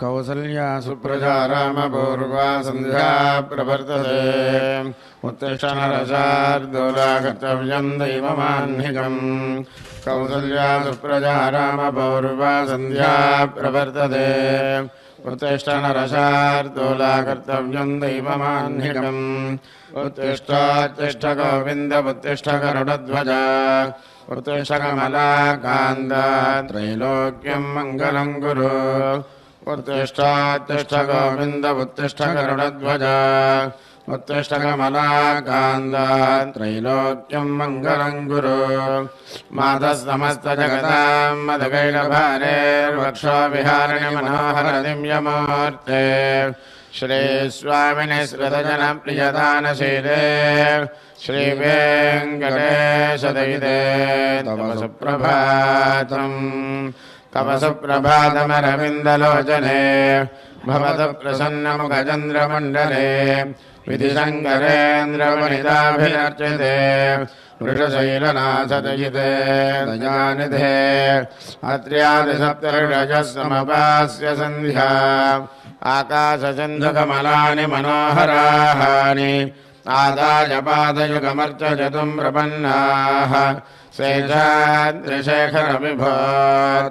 कौसल्या सुप्रजा रामपूर्वा सन्ध्या प्रवर्तते उत्तिष्ठ नरशार्दूला कर्तव्यं दैवमाह्निकम् कौसल्या सुप्रजा रामपूर्वा सन्ध्या प्रवर्तते उत्तिष्ठ नरशार्दूला कर्तव्यं दैवमाह्निकम् उत्तिष्ठ गोविन्द उत्तिष्ठ गरुडध्वज उत्तिष्ठ कमलाकान्त त्रैलोक्यं मङ्गलं कुरु उत्तिष्ठ गोविन्द उत्तिष्ठ गरुडध्वज उत्तिष्ठ कमलाकान्त त्रैलोक्यं मङ्गलं कुरु मातः समस्तजगतां मदकैलभारेर्वक्षो विहारिणि मनोहर दिव्यमूर्ते श्री स्वामिने श्रुतजनप्रियदानशीले श्री वेङ्कटेश दयिते तव सुप्रभातमरविन्दलोचने भवतः प्रसन्नमुखचन्द्रमण्डले विधिशङ्करेन्द्रवनिताभिर्चिते वृषशैलनाथदयिते दयानिधे अत्र्यादिसप्तऋषयः समपास्य सन्ध्या आकाशचन्द्रकमलानि मनोहराणि आदाय पादयुगमर्चयितुं प्रपन्नाः शेषाद्रिशेखरविभो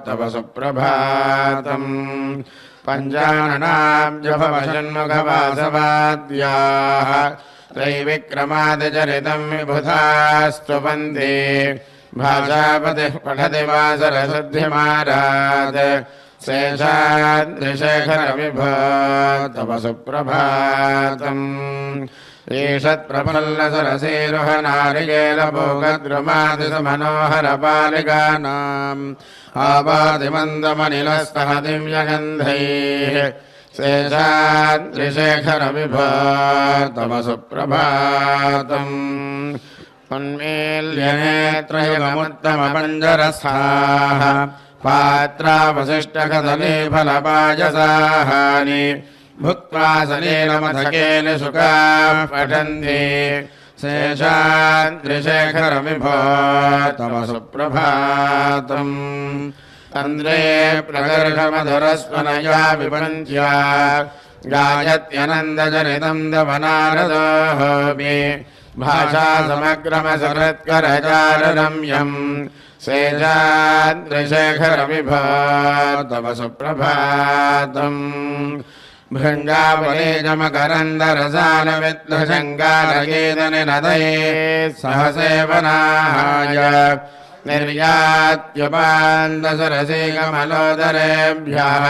तव सुप्रभातम् पञ्चाननाब्जभवषण्मुखवासवाद्याः त्रैविक्रमादिचरितं विबुधास्तुवन्ति भाषापतिः पठति वासरसिद्धिमारात् शेषाद्रिशेखरविभो तव सुप्रभातम् ईषत्प्रफुल्लसरसीरुहनारिकेलभोगद्रुमादिसमनोहरबालिकानाम् आपादिमन्दमनिलस्तः दिव्यगन्धैः शेषाद्रिशेखरविभो तव सुप्रभातम् उन्मील्यनेत्रयुगमुत्तमपञ्जरस्थाः पात्रावशिष्टकदलीफलपायसाहानि भुक्त्वा सलीलमथकेन सुखाः पठन्ति शेषाद्रिशेखरविभो तव सुप्रभातम् तन्द्रे प्रकर्षमधुरस्वनया विपन्त्या गायत्यनन्दजनितं दवनारदोऽपि भाषासमग्रमसरत्करचाररम्यम् शेषाद्रिशेखरविभो तव सुप्रभातम् भृङ्गावलेजमकरन्दरसालविद्लशङ्गारगीतनिनदये सह सेवनाय निर्यात्युपान्दसरसि कमलोदरेभ्यः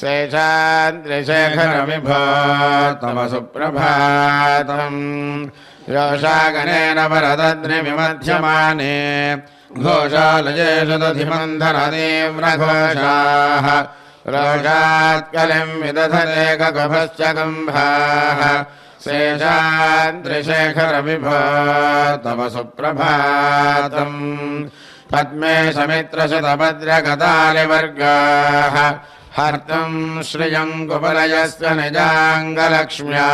शेषाद्रिशेखरविभो तव सुप्रभातम् योषागणेन वरदद्रिविमध्यमाने घोषालयेषु दधिमन्थनतीव्रघोषाः रोषात्कलिं विदधते ककुभश्च कुम्भाः शेषाद्रिशेखरविभो तव सुप्रभातम् पद्मे समित्रशतभद्रगदालिवर्गाः हर्तुं श्रियं कुवलयस्य निजाङ्गलक्ष्म्या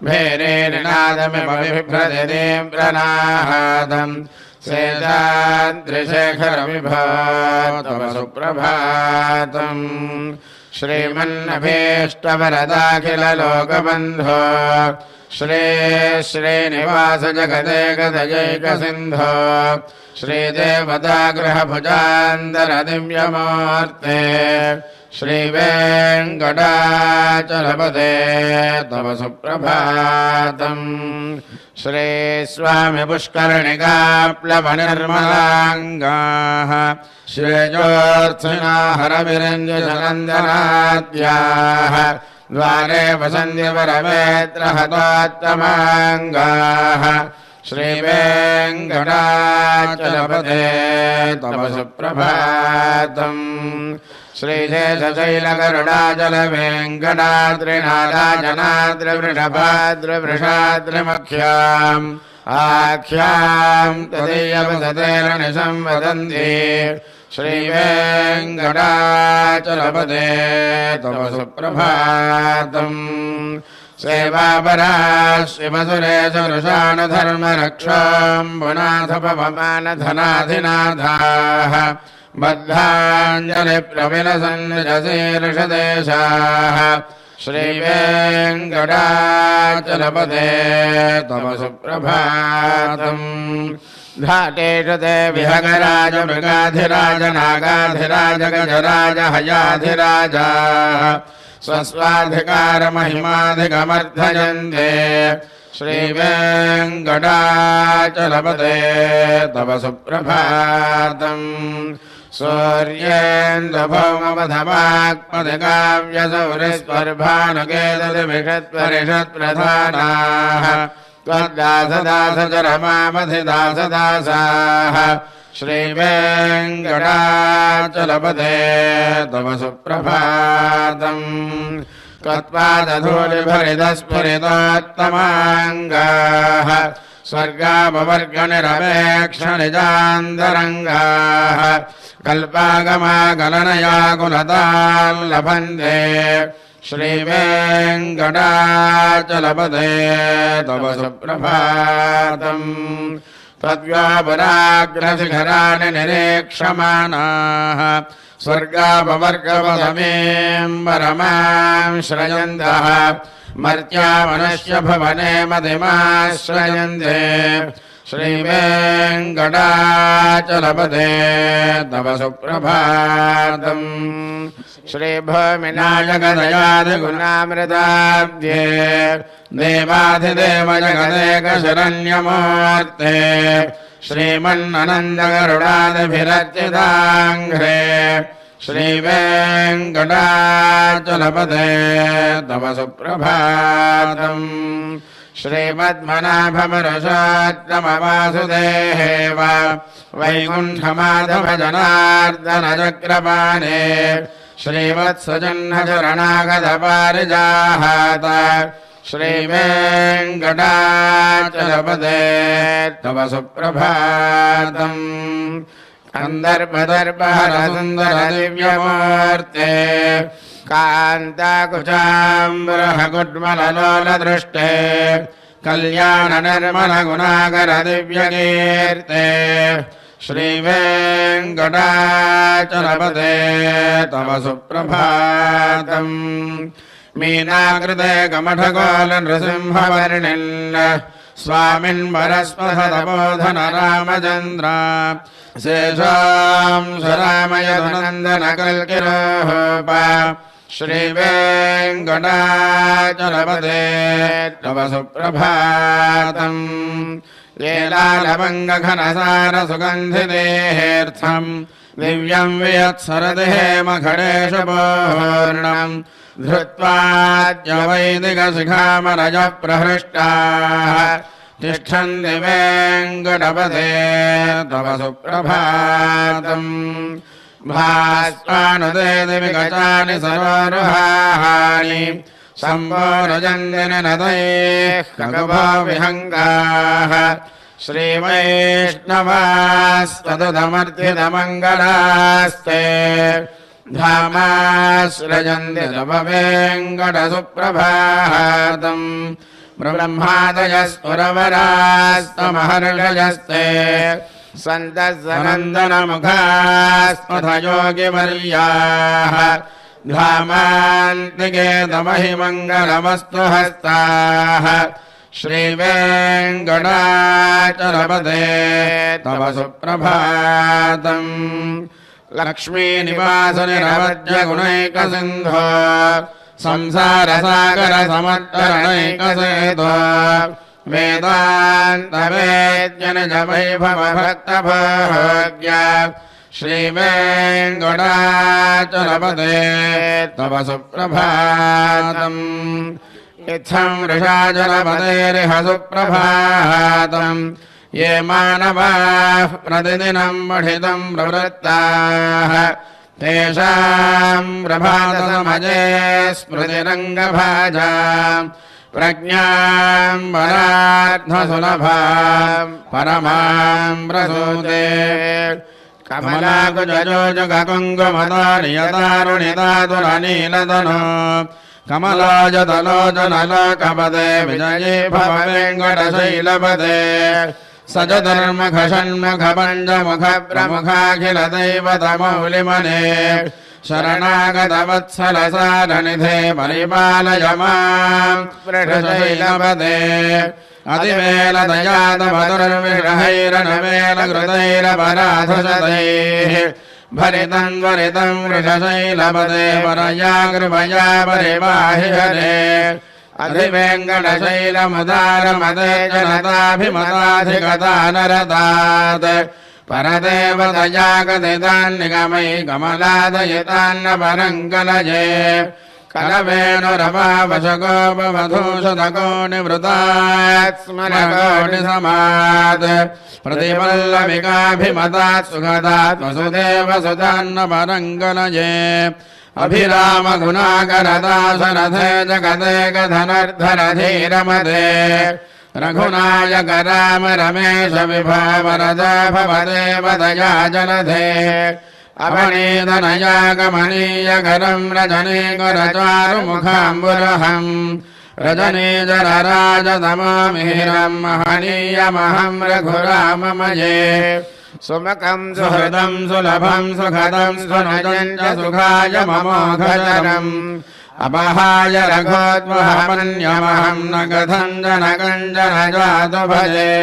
भेरेरिनादमिव बिभ्रति तीव्रनादम् शेषाद्रिशेखरविभो तव सुप्रभातम् श्रीमन्नभीष्टवरदाखिललोकबन्धो श्री श्रीनिवास जगदेकदयैकसिन्धो श्रीदेवतागृहभुजान्तरदिव्यमूर्ते श्रीवेङ्कटाचलपते तव सुप्रभातम् श्री स्वामी पुष्करणिकाप्लवनिर्मलाङ्गाः श्रेयोऽर्थिना हरविरञ्जनन्दनाद्याः द्वारे वसन्त्यवरवेत्रहतोत्तमाङ्गाः श्रीवेङ्कटाचलपते तव सुप्रभातम् श्रीशैलशैलगरुडाचलवेङ्कटाद्रिनादाजनाद्रिवृषभाद्रिवृषाद्रिमख्याम् आख्यां तदीयवसतेरनिशं वदन्ति श्रीवेङ्कटाचलपते तव सुप्रभातम् सेवापराः शिवसुरेशरुषाणधर्मरक्षोऽम्बुनाथपवमानधनाधिनाथाः बद्धाञ्जलिप्रविलसन्निजशीर्षदेशाः श्रीवेङ्कटाचलपते तव सुप्रभातम् घाटेषु ते विहगराज मृगाधिराज नागाधिराज गजराज हयाधिराज स्वस्वाधिकारमहिमाधिकमर्थयन्ते श्रीवेङ्कटाचलपते तव सुप्रभातम् सूर्येन्दुभौमवधमात्मदिकाव्यसौरिस्पर्भानुकेतुर्विषत्परिषत्प्रधानाः त्वद्दासदासचरमामधिदासदासाः श्रीवेङ्कटाचलपते तव सुप्रभातम् त्वत्पादधूलिभरितस्फुरितोत्तमाङ्गाः स्वर्गापवर्गनिरपेक्षनिजान्तरङ्गाः कल्पागमागलनया कुलताल्लभन्ते श्रीवेङ्कटाचलपते तव सुप्रभातम् त्वद्व्यापराग्रशिखराणि निरीक्षमाणाः स्वर्गापवर्गपदमेऽम्बरमां श्रयन्तः मर्त्या मनुष्य भवने मतिमाश्रयन्ते श्रीवेङ्कटाचलपते तव सुप्रभातम् श्रीभूमिनायकदयादिगुणामृताब्ध्ये देवाधिदेव जगदेकशरण्यमूर्ते श्रीमन्ननन्दगरुडादिभिरर्चिताङ्घ्रे श्रीवेङ्कटाचलपते तव सुप्रभातम् श्रीमद्मनाभमरुषोत्तमवासुदेव वैकुण्ठमाधवजनार्दनचक्रपाणे श्रीवत्सजह्नचरणागतपारिजात श्रीवेङ्कटाचलपते तव सुप्रभातम् कन्दर्पदर्पहरसुन्दरदिव्यमूर्ते कान्ताकुचाम्बरहकुड्मललोलदृष्टे कल्याणनिर्मलगुणाकरदिव्यकीर्ते श्रीवेङ्कटाचलपते तव सुप्रभातम् मीनाकृते कमठकोलनृसिंहवर्णिन् स्वामिन्वरस्पथतपोधनरामचन्द्र शेषां स्वरामयदुनन्दनकल्किरोप श्रीवेङ्कटाचलपते तव सुप्रभातम् लीलालवङ्गघनसारसुगन्धिदेहेऽर्थम् दिव्यं वियत्सरदेहेमखडेषु पूर्णम् धृत्वाद्यवैदिकशिखामरजप्रहृष्टाः तिष्ठन्ति वेङ्कटपते तव सुप्रभातम् भास्वानुदे दिविगतानि सरोरुहाणि सम्भोरुजन्दिननदैः खगभो विहङ्गाः श्रीवैष्णवास्तदुतमर्थितमङ्गलास्ते धामाश्रयन्ति तव वेङ्कटसुप्रभातम् ब्रह्मादयस्पुरवरास्तमहर्षयस्ते सन्तः सनन्दनमुखास्मथयोगिवर्याः धामान्तिके तमहिमङ्गलमस्तु हस्ताः श्रीवेङ्कटाचलपते तव सुप्रभातम् लक्ष्मीनिवासनिरवज्यगुणैकसिन्धो संसारसागरसमुत्तरणैकसेतो वेदान्तवेद्यनिजवैभवभक्तभोग्य श्रीवेङ्कटाचलपते तव सुप्रभातम् इत्थं वृषाचलपतेरिह सुप्रभातम् ये मानवाः प्रतिदिनं पठितं प्रवृत्ताः तेषां प्रभातसमये स्मृतिरङ्गभाजाम् प्रज्ञां वरार्थसुलभां परमां प्रसूते कमलाकुजयोजुगकुङ्कुमदानियदारुणिदातुरनीलतनो कमलाजतलोचनलोकपदे विजये भव वेङ्कटशैलपदे सचतुर्मुखषण्मुखपञ्चमुखप्रमुखाखिलदैवतमौलिमने शरणागतवत्सलसारनिधे परिपालय माम् वृषशैलपदे अतिवेलदयातमधुर्विषहैरनवेलकृतैरपराधशतैः भरितम् वरितम् वृषशैलपदे परया कृपया परिपाहि हरे अधिवेङ्कटशैलमुदारमदे जनताभिमताधिगतानरतात् परदेवतया कथितान्निगमयि कमलादयितान्न परम् कलये कलवेणुरपावशकोपवधूषदको निवृतात् स्मरकोटिसमात् प्रतिपल्लविकाभिमतात् सुखदात् वसुदेव सुतान्न परम् कलये अभिरामगुणाकरदाशरथे जगते कथनर्धरधीरमदे रघुनायक राम रमेश विभावरदा भवदेवदया जलधे अपनीतनया कमनीयकरम् रजनीकरचारुमुखाम्बुरहम् रजनीजरराजतमामिहिरम् महनीयमहम् रघुराममये सुमुखम् सुहृदम् सुलभम् सुखदम् सुनजम् च सुखाय ममोघचरम् अपहाय रघोत्महमन्यमहम् न कथम् जन कञ्चन जातु भजे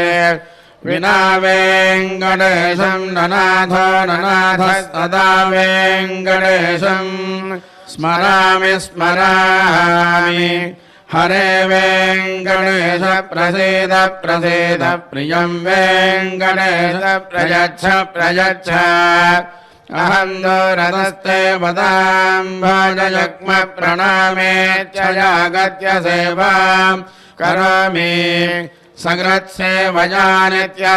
विना वेङ्कटेशम् ननाथो ननाथस्तदा वेङ्कटेशम् स्मरामि स्मरामि हरे वेङ्कटेश प्रसीद प्रसीद प्रियम् वेङ्कटेश प्रयच्छ प्रयच्छ अहम् दूरतस्ते पदाम् भजयक्म प्रणामेत्ययागत्य सेवाम् करोमि सकृत्सेवया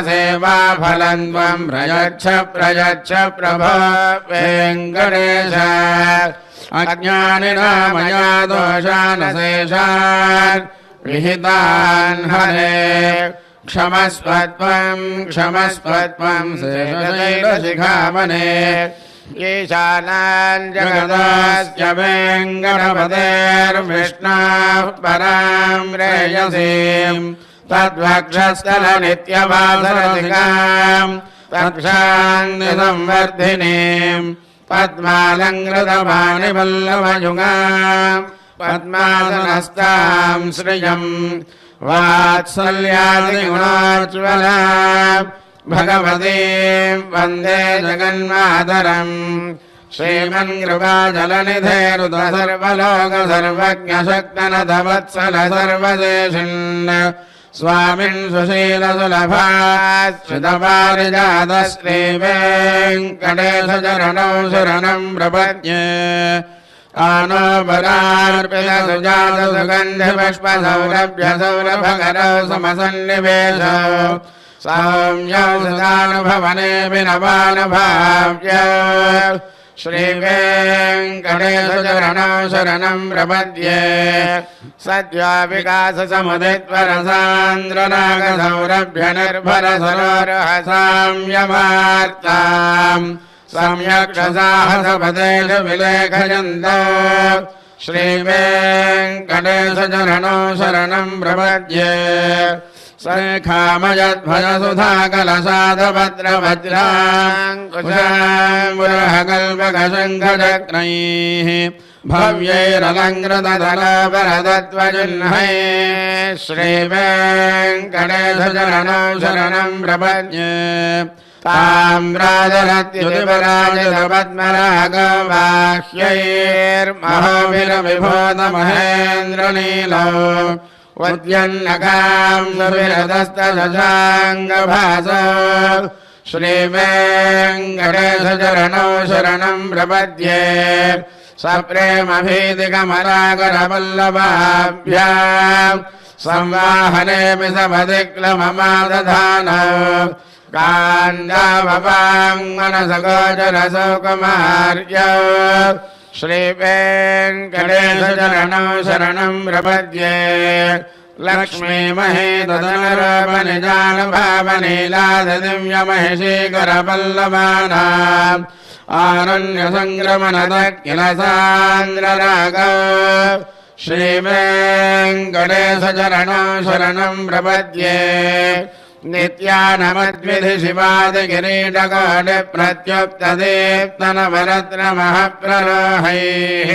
सेवा फलम् त्वम् प्रयच्छ प्रयच्छ प्रभो वेङ्कटेश अज्ञानिना मया दोषानशेषान् विहितान् हरे क्षमस्वत्वम् शेषशैलशिखामणे ईशानान् जगदास्य वेङ्कटपतेर्विष्णाः पराम् रेयसीम् तद्वक्षस्थलनित्यवासरसिकाम् तत्क्षान्निसंवर्धिनीम् पद्मालङ्कृतपाणिवल्लभयुगाम् पद्मासनस्ताम् श्रियम् वात्सल्यादिगुणोज्ज्वला भगवतीम् वन्दे जगन्मातरम् श्रीमन्कृपाजलनिधेरुत सर्वलोक सर्वज्ञशक्तनथवत्सल सर्वदेशिन् स्वामिन् सुशीलसुलभाश्रितपारिजात श्रीवेङ्कटेशचरणौ शरणम् प्रपद्ये आनोपरार्पितसुजातसुगन्धिपुष्पसौरभ्यसौरभकरौ समसन्निवेशौ सौम्यौ सदानुभवनेऽपि नवानुभाव्यौ श्रीवेङ्कटेशचरणौ शरणम् प्रपद्ये सद्यो विकाससमुदित्वरसान्द्रनागसौरभ्यनिर्भरसरोरहसाम्यमार्ताम् सम्यक् विलेखयन्तौ श्रीवेङ्कटेशचरणौ शरणम् प्रपद्ये सरेखामयध्वजसुधाकलशादभद्रवज्राङ्कुशाम्बुरहकल्पकशङ्खचक्रैः भव्यैरलङ्कृतधरापरदत्वजिह्नैः श्रीवेङ्कटेशचरणौ शरणम् प्रपद्ये ताम्राजरत्युतिपराजितपद्मरागवाह्यैर्महोभिरविभूतमहेन्द्रनीलौ उद्यन्नकाम् सुविरदस्तशशाङ्गभासौ श्रीवेङ्कटेशचरणौ शरणम् प्रपद्ये सप्रेमभीतिकमलाकरवल्लभाभ्याम् संवाहनेऽपि सपदिक्लममादधानौ कान्दावपाङ्मनसगोचरसौकुमार्यौ श्रीवेङ्कटेशचरणौ शरणम् प्रपद्ये लक्ष्मीमहेतदनुरूपनिजानुभावनीलादिव्यमहिषीकरपल्लवानाम् आरण्यसङ्क्रमणदकिलसान्द्ररागौ श्रीवेङ्कटेशचरणौ शरणम् प्रपद्ये नित्यानमद्विधि शिवादिकिरीटकोटि प्रत्युक्तदीप्तनवरत्नमःप्ररोहैः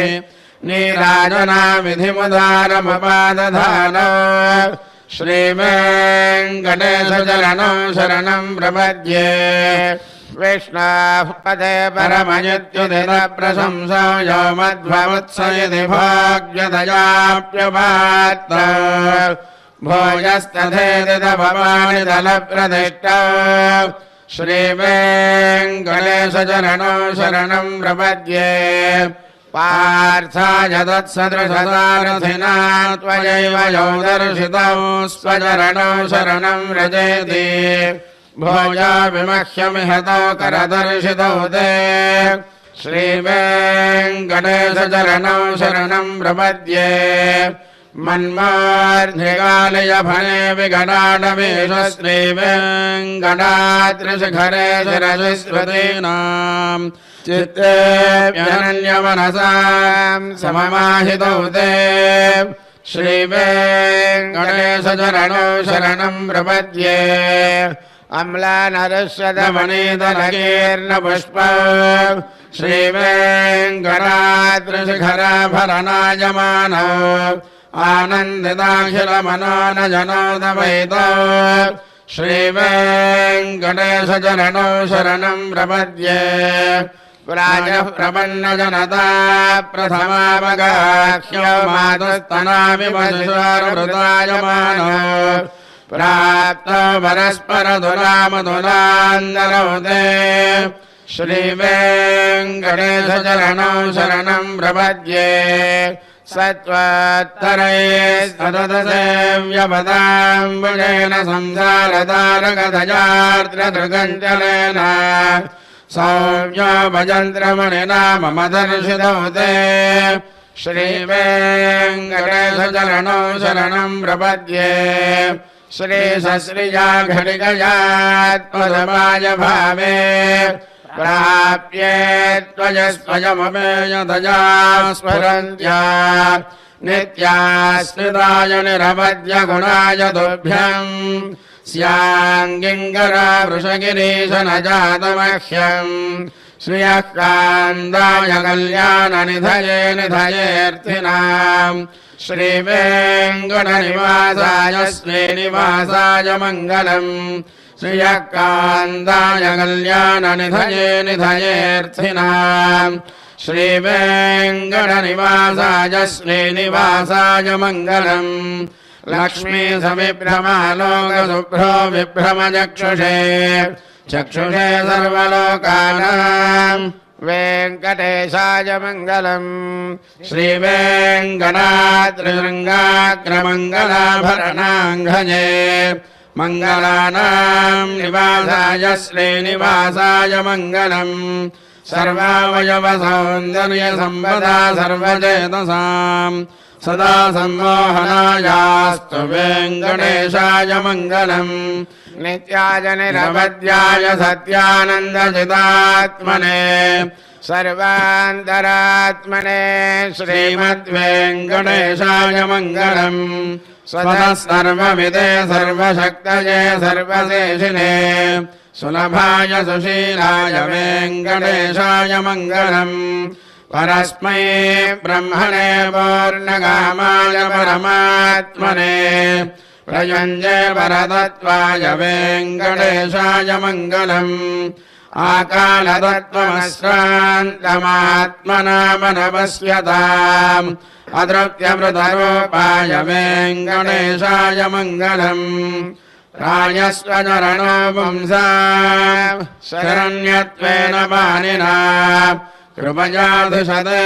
नीराजनाविधिमुदारमुपादधानो श्रीवेङ्कटेशचरणौ शरणं प्रपद्ये विष्णोः पदे परमयुत्युदितप्रशंसो यो मध्ववत्स इति भोग्यदयाप्युपात्त भोजस्तथेदितभवानि दलप्रदिष्टौ श्रीवेङ्कटेशचरणौ शरणं प्रपद्ये पार्थाय तत्सदृशसारथिना त्वयैव यौ दर्शितौ स्वचरणौ शरणं व्रजेति भोजा विमह्यमिहतौ करदर्शितौ ते श्रीवेङ्कटेशचरणौ शरणं प्रपद्ये मन्मार्धिकालयफले विकटाटवेश श्रीवेङ्कटाद्रिशिखरे शिरसिस्मृतीनाम् चित्तेऽप्यनन्यमनसां सममाहितौ ते श्रीवेङ्कटेशचरणौ शरणं प्रपद्ये अम्लानरुष्यदमणितलकीर्णपुष्पौ श्रीवेङ्कटाद्रिशिखराभरणायमानौ आनन्दिताखिलमनोनजनोदमयितौ श्रीवेङ्कटेशचरणौ शरणं प्रपद्ये प्राजः प्रपन्नजनता प्रथमावगाह्यो मातुस्तनामिमधुषारमृतायमानो प्राप्तो परस्परधुरामधुरान्दरौ ते श्रीवेङ्कटेशचरणौ शरणं प्रपद्ये सत्त्वोत्तरैः सततसेव्यपदाम्बुजेन संसारतारकधयार्द्रदृगञ्जलेन सौम्यो भजन्त्रमणिना मम दर्शितौ ते श्रीवेङ्कटेशचरणौ शरणं प्रपद्ये श्रीसश्रिया घटिकयात्पदमाय भावे प्राप्ये त्वजस्वयममेयतया स्मरन्त्या नित्याश्रिताय निरवद्यगुणाय तुभ्यम् स्याङ्गिङ्गरा वृषगिरीशनजातमह्यम् श्रियः कान्दाय कल्याणनिधये निधयेऽर्थिनाम् श्रीवेङ्कटनिवासाय श्रीनिवासाय मङ्गलम् श्रियः कान्दाय कल्याणनिधये निधयेऽर्थिनाम् श्रीवेङ्कटनिवासाय श्रीनिवासाय मङ्गलम् लक्ष्मी सविभ्रमालोकशुभ्रो विभ्रमचक्षुषे चक्षुषे सर्वलोकानाम् वेङ्कटेशाय मङ्गलम् श्रीवेङ्कटाद्रिशृङ्गाग्रमङ्गलाभरणाङ्घ्ये मङ्गलानाम् निवासाय श्रीनिवासाय मङ्गलम् सर्वावयवसौन्दर्यसम्पदा सर्वचेतसाम् सदा सम्मोहनायास्तु वेङ्कटेशाय मङ्गलम् नित्याय निरवध्याय सत्यानन्दचिदात्मने सर्वान्तरात्मने श्रीमद्वेङ्कटेशाय मङ्गलम् स्वतः सर्वमिदे सर्वशक्तये सर्वशेषिने सुलभाय सुशीलाय वेङ्कटेशाय मङ्गलम् परस्मै ब्रह्मणे पूर्णकामाय परमात्मने प्रयुञ्जे परतत्त्वाय वेङ्कटेशाय मङ्गलम् आकालतत्त्वमश्रान्तमात्मनामनपश्यताम् अतृप्त्यमृतरूपाय वेङ्कटेशाय मङ्गलम् रायस्वचरणो पुंसा शरण्यत्वेन पाणिना कृपयाधिषते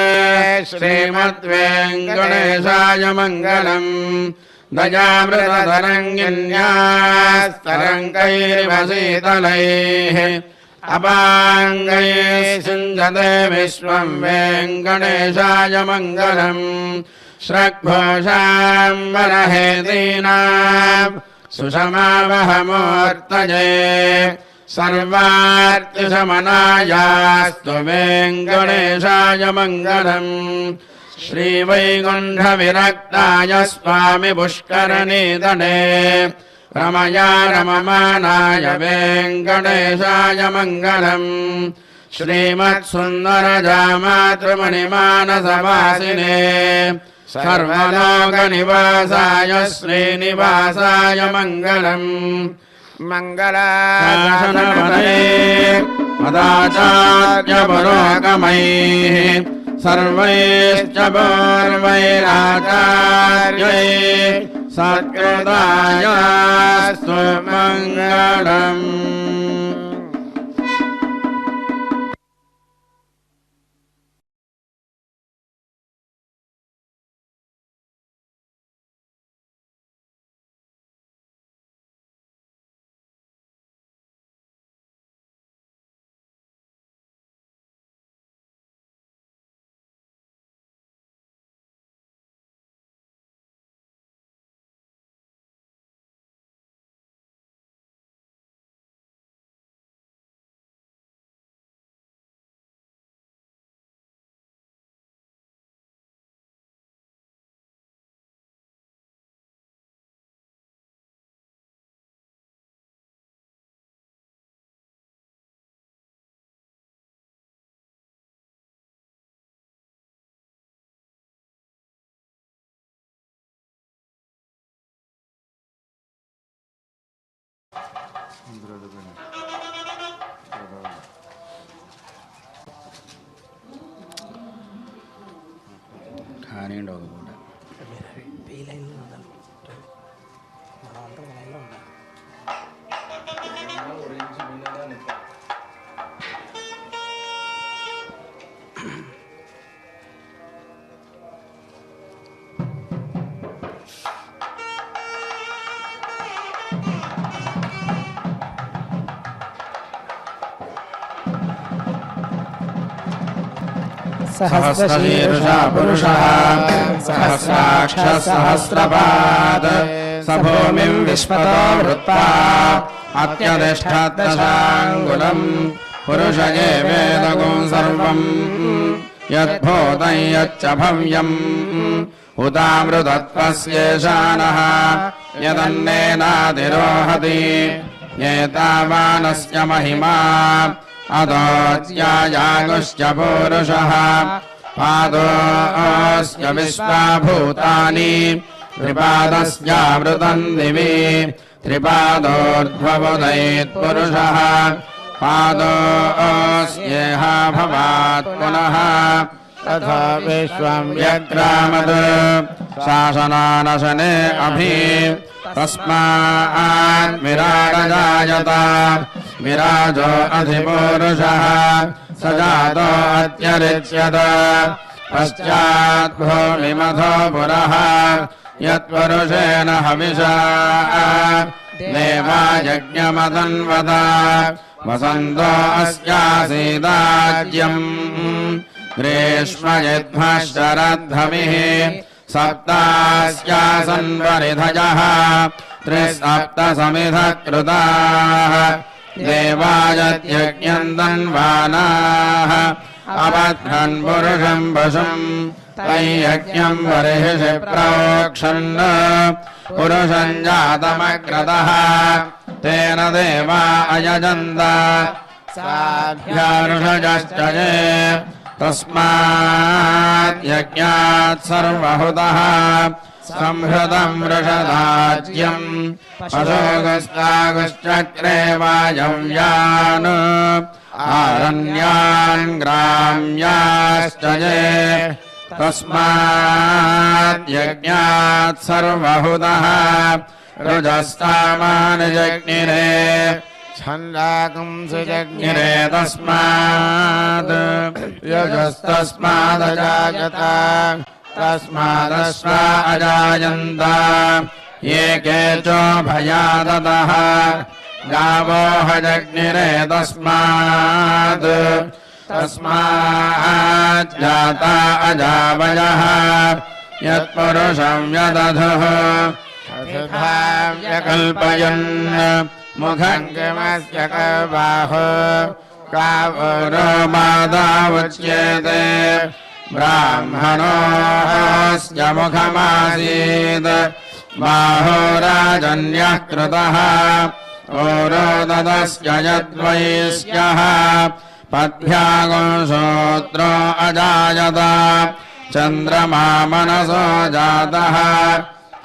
श्रीमद्वेङ्कटेशाय मङ्गलम् दयामृततरङ्गिन्यास्तरङ्गैरिव शीतलैः अपाङ्गैः सिञ्चते विश्वम् वेङ्कटेशाय मङ्गलम् श्रग्घोषाम्बरहेतीनाम् सुषमावहमूर्तये सर्वार्तिशमनायास्तु वेङ्कटेशाय मङ्गलम् श्रीवैकुण्ठविरक्ताय स्वामि पुष्करनिधने रमया रममानाय वेङ्कटेशाय मङ्गलम् श्रीमत्सुन्दरजामातृमणिमानसवासिने सर्वलोकनिवासाय श्रीनिवासाय मङ्गलम् मङ्गलाशासनपदे मदाचार्यपुरोगमैः सर्वैश्च पूर्वैराचार्यैः सत्कृतायास्तु मङ्गलम्। सहस्रशीर्षा पुरुषः सहस्राक्षः सहस्रपाद स भूमिं विश्वतो वृत्वा अत्यतिष्ठद्दशाङ्गुलम् पुरुष एवेदगुं सर्वम् यद्भूतं यच्च भव्यम् उतामृतत्वस्येषानः यदन्नेनातिरोहति एतावानस्य महिमा अदोऽज्यायागुश्च पुरुषः पादोऽस्य विश्वाभूतानि त्रिपादस्यामृतम् दिवि त्रिपादोर्ध्वमुदयेत्पुरुषः पादोऽस्येह भवात् पुनः तथा विश्वं व्यक्रामत् शासनानशने अभि तस्मात् विराटजायत विराजो अधिपुरुषः स जातो अत्यरिच्यत पश्चात् भूमिमथो पुरः यत्पुरुषेण हविषा देवा यज्ञमतन्वत वसन्तो अस्यासीदाज्यम् ग्रीष्मयद्भः शरद्धविः सप्तास्यासन् परिधयः त्रिसप्तसमिधः कृताः देवायज्ञम् तन्वानाः अबध्नन् पुरुषम् पशुम् तैयज्ञम् बर्हिषि प्रोक्षन् पुरुषम् जातमक्रतः तेन देवा अयजन्त साध्यार्षजश्च ये तस्मात् यज्ञात् सर्वहुतः संहृतम् वृषदाज्यम् पशोगस्तागश्चक्रे वायव्यान् आरण्यान् ग्राम्याश्च ये तस्मात् यज्ञात् सर्वहुतः रुजस्तामानि जज्ञिरे छन्दाकुंसि जज्ञिरे तस्मात् यजस्तस्मादजायत तस्मादश्वा अजायन्त ये केचोभयादतः गावो हजज्ञिरे तस्मात् तस्मात् जाता अजावयः यत्पुरुषं यदधुः व्यकल्पयन् मुखं किमस्य बाहो कावरोमादावच्येते ब्राह्मणोऽस्य मुखमासीत् बाहुराजन्यः कृतः ओरोदस्य यद्वैश्यः पद्भ्यागुंशोत्रो अजायत चन्द्रमा मनसो जातः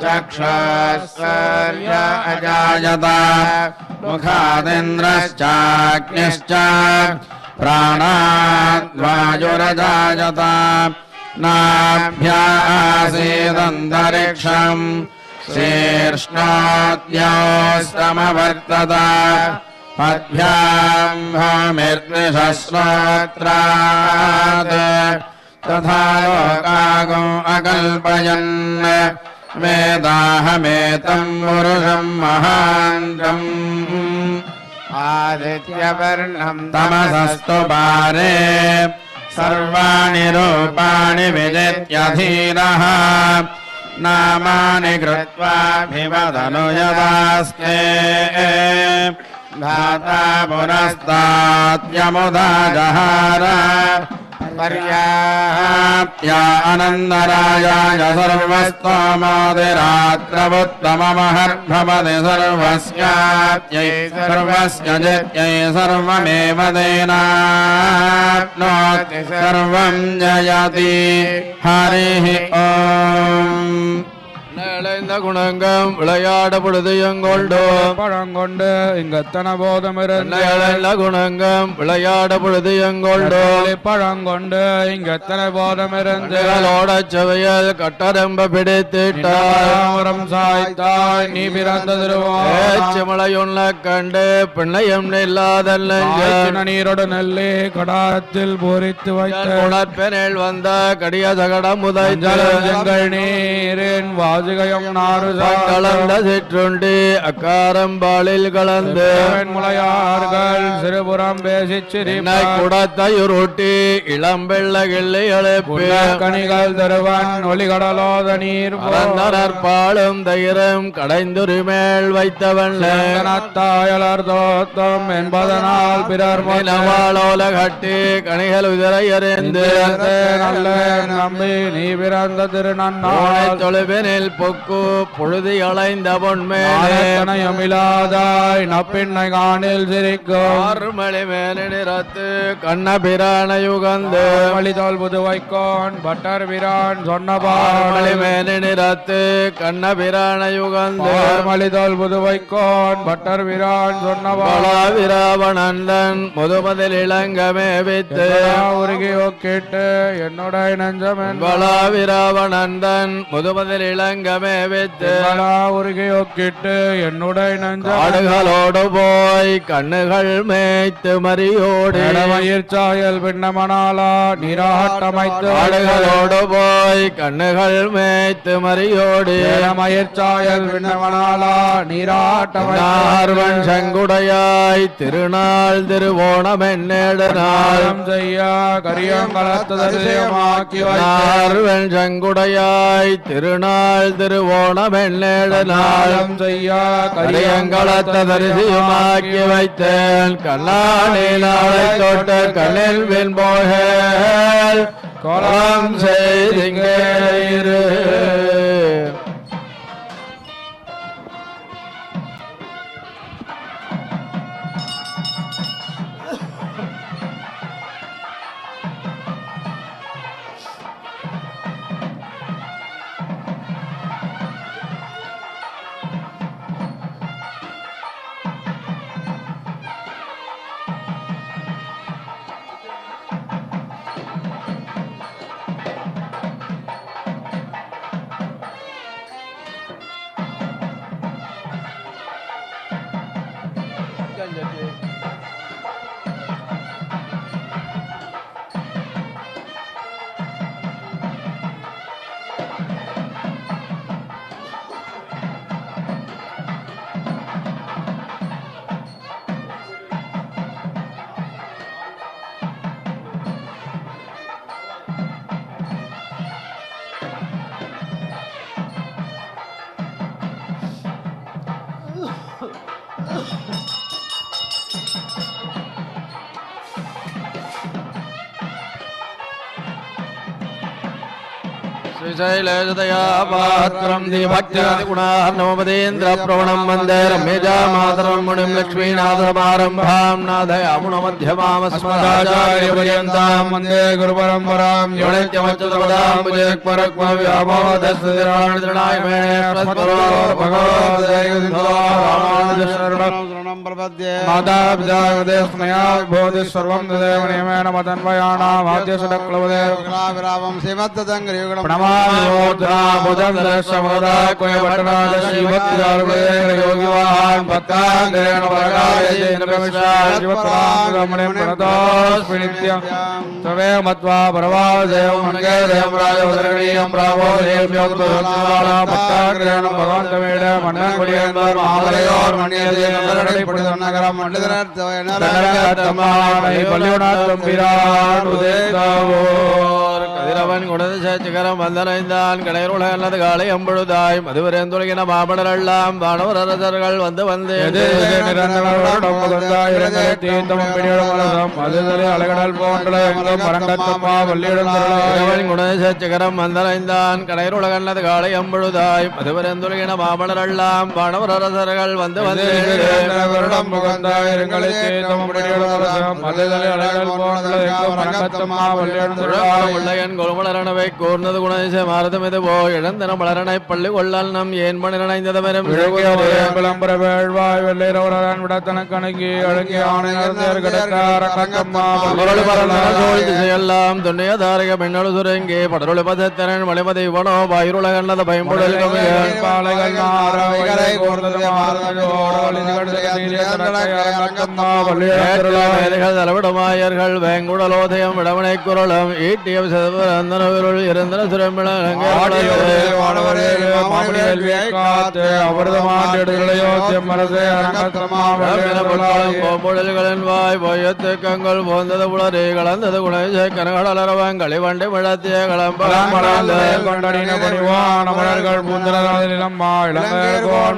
चक्षुस्वर्य अजायत मुखादिन्द्रश्चाग्निश्च प्राणाद्वायुरजायत नाभ्यासीदन्तरिक्षम् शीर्ष्णोद्योस्तमवर्तत पद्भ्याम् भूमिर्निशश्रोत्रात् तथा लोकागो अकल्पयन् वेदाहमेतम् पुरुषम् महान्तम् आदित्यवर्णम् तमसस्तु पारे सर्वाणि रूपाणि विदित्यधीरः नामानि कृत्वाभिवदनुयदास्ते धाता पुरस्ताद्यमुदा जहार पर्याप्त्या अनन्दरायाय सर्वस्तोमोदिरात्रवुत्तममहर्भवति सर्वस्याप्त्यै सर्वस्य जित्यै सर्वमेव तेनाप्नोति सर्वं जयति हरिः ओम् இளைந்த குணங்கம் விளையாட பொழுது எங்கொண்டு பழங்கொண்டு இங்கத்தன போதமிருந்த குணங்கம் விளையாட பொழுது எங்கொண்டு பழங்கொண்டு இங்கத்தன போதமிருந்து செவையல் கட்டரம்ப பிடித்திட்டாரம் சாய்த்தாய் நீ பிறந்த திருவாச்சிமலையுள்ள கண்டு பிள்ளையம் இல்லாதல்ல நீரோடு நெல்லே கடாரத்தில் பூரித்து வைத்த உணர்பெனில் வந்த கடிய சகட முதல் நீரின் வாஜுகையும் நாறு கலந்த சிற்றுண்டி அக்காரம்பாலில் கலந்து முளையார்கள் சிறுபுறம் பேசி சிரினை குடத்தையுருட்டி இளம்பெள்ள கிள்ளை எழுப்பி கனிகள் தருவன் ஒலிகடலோத நீர் பாலும் தயிரம் கடைந்துரிமேல் வைத்தவன் தாயலர் தோத்தம் என்பதனால் பிறர் நவாளோல கட்டி கனிகள் உதிரை அறிந்து நல்ல நம்பி நீ பிறந்த திருநன்னாய் தொழுவினில் பொக்கு பொழுது அலைந்த பொன்மேனயமில்லாதாய் நப்பின்னை காணில் சிரிக்கும் மணி மேலே நிறத்து கண்ணபிரான யுகந்து மலிதோல் புதுவைக்கோன் பட்டர் வீரான் சொன்ன மணி மேலே நிறத்து கண்ணபிரான யுகந்து மலிதோல் புதுவைக்கோன் பட்டர் வீரான் சொன்ன விராவணந்தன் முதுமதில் இளங்கமே வித்து உருகியோ கேட்டு என்னுடைய நெஞ்சமென் விராவணந்தன் முதுமதில் இளங்கமே வித்து உருகியோ கேட்டு என்னுடைய நெஞ்சம் ஆடுகளோடு போய் கண்ணுகள் மேய்த்து மறியோடு சாயல் பின்னமனாலா நீராட்டமைத்து ஆடுகளோடு போய் கண்ணுகள் மேய்த்து மறியோடு மயிர்ச்சாயல் பின்னமனாலா நீராட்டமைவன் செங்குடையாய் திருநாள் திருவோணம் என்னேடு நாளும் செய்ய கரியங்கலத்தமாக்கி வைவன் செங்குடையாய் திருநாள் திருவோணம் என்னேடு நாளும் செய்ய கரியங்களத்த தரிசியுமாக்கி வைத்தேன் கண்ணாடி நாளை தொட்டு கண்ணில் வெண்போகல் கோலம் செய்திங்கே श्रीशैलेशदया पात्रं दीभक्तिगुणार्णवमदेन्द्रप्रवणं वन्दे रम्यजामातरं मुनिं लक्ष्मीनाथसमारम्भां नाथयामुनमध्यमामस्मदाचार्यपर्यन्तां वन्दे गुरुपरम्परां यो नित्यमच्युतपदाम्बुजक्परक्वव्यामोदस्थिराणि तृणाय मेणे माता पिता स्मया भवति सर्वं तदेव नियमेन मदन्वयानामाद्यसुडक्लवदेव विरामं सेवत्तदङ्गरियुगणं प्रणमामि भूतं दर्शमदा कोयपटनाद श्रीभक्तिदारुदेव योगिवान् भक्ताङ्गरेण वरदायेन्द्रमिश्राजिवत्राङ्गमणिं प्रणतोऽस्मि नित्यं तवेव मत्वा परवादेव मन्गे देवं राजोदरणीयं प्रावो देव्योक्तोत्सवाला भक्ताङ्गरेण भगवन्तमेड मन्नन्मुडियन्वर महावलयोर्मण्यदे नगरडि पुडिदन्नगरं मण्डितरत्तमाणै पल्लियुणात्तம்பிரான் உதேதாவோர் கதிரவன் குணதிசேகரம் வந்தனைந்தான் கடையுள்ள அல்லது காலை அம்பழுதாய் மதுவரேந்துலகின மாபடரெல்லாம் வானவர் அரசர்கள் வந்து வந்து அழகடல் போன்ற மரங்கத்தம்மா வள்ளியிடம் குணதிசேகரம் வந்தனைந்தான் கடையுள்ள அல்லது காலை அம்பழுதாய் மதுவரேந்துலகின மாபடரெல்லாம் வானவர் அரசர்கள் வந்து வந்து கொள்மலரணவை கூர்ந்தது குணதிசை மாறுதமிது போ இழந்தன மலரணை பள்ளி கொள்ளல் நம் ஏன் மணிரணைந்ததவரும் வேழ்வாய் வெள்ளைரவரான் விடத்தனக்கணங்கி அழகி ஆணையெல்லாம் துண்ணிய தாரக பெண்ணொழு சுரங்கி படருளி பதத்திறன் மலைமதி இவனோ வாயுருள கண்ணத பயன்புடல் பாலைகள் தலைவிடமாயர்கள் வேங்குடலோதயம் விடவனை குரலும் ஈட்டிய சந்தனவிருள் இருந்தன சுரமிழங்களின் வாய் பொய்யத்துக்கங்கள் போந்தது புலரி கலந்தது குணேச கனகடலரவங்களை வண்டி மிழத்திய களம்பர்கள் பூந்தனிலம்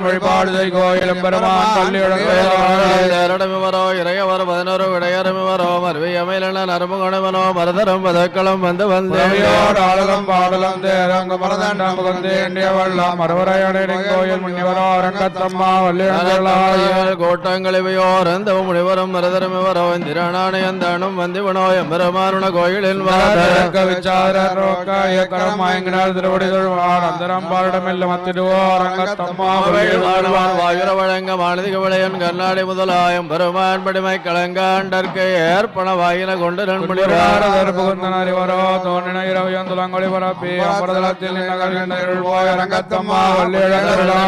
வழிபாடு கோயிலும் பெருமான் பள்ளியிடமிவரோ இறையவர் 11 விடையரமிவரோ மருவியமையிலன நரமுகணவனோ மரதரம் பதக்களம் வந்து வந்தேயோடாளம் பாடலம் தேரங்க மரதண்டம் முகந்தேண்டிய வள்ளம் மறுவரையடை கோயில் முன்னிவரோ அரங்கத்தம்மா வள்ளியல் கோட்டங்களிவையோர் அந்த முனிவரும் மரதரமிவரோ இந்திரணானயந்தானும் வந்திவனோ எம்பெருமானுன கோயிலில் விச்சாரம் மயங்கினால் திருவடி தொழுவான் அந்தரம் பாடமில்ல மத்திடுவோ அரங்கத்தம்மா வாயுர வழங்க மானதிக விளையன் கர்நாடி முதலாயம் பெருமான் படிமை கலங்காண்டற்கு ஏற்பன வாயின கொண்டு நண்புகந்தனறிவரோ தோன்றின இரவியம் துலங்கொழி பரப்பி அம்பரதளத்தில்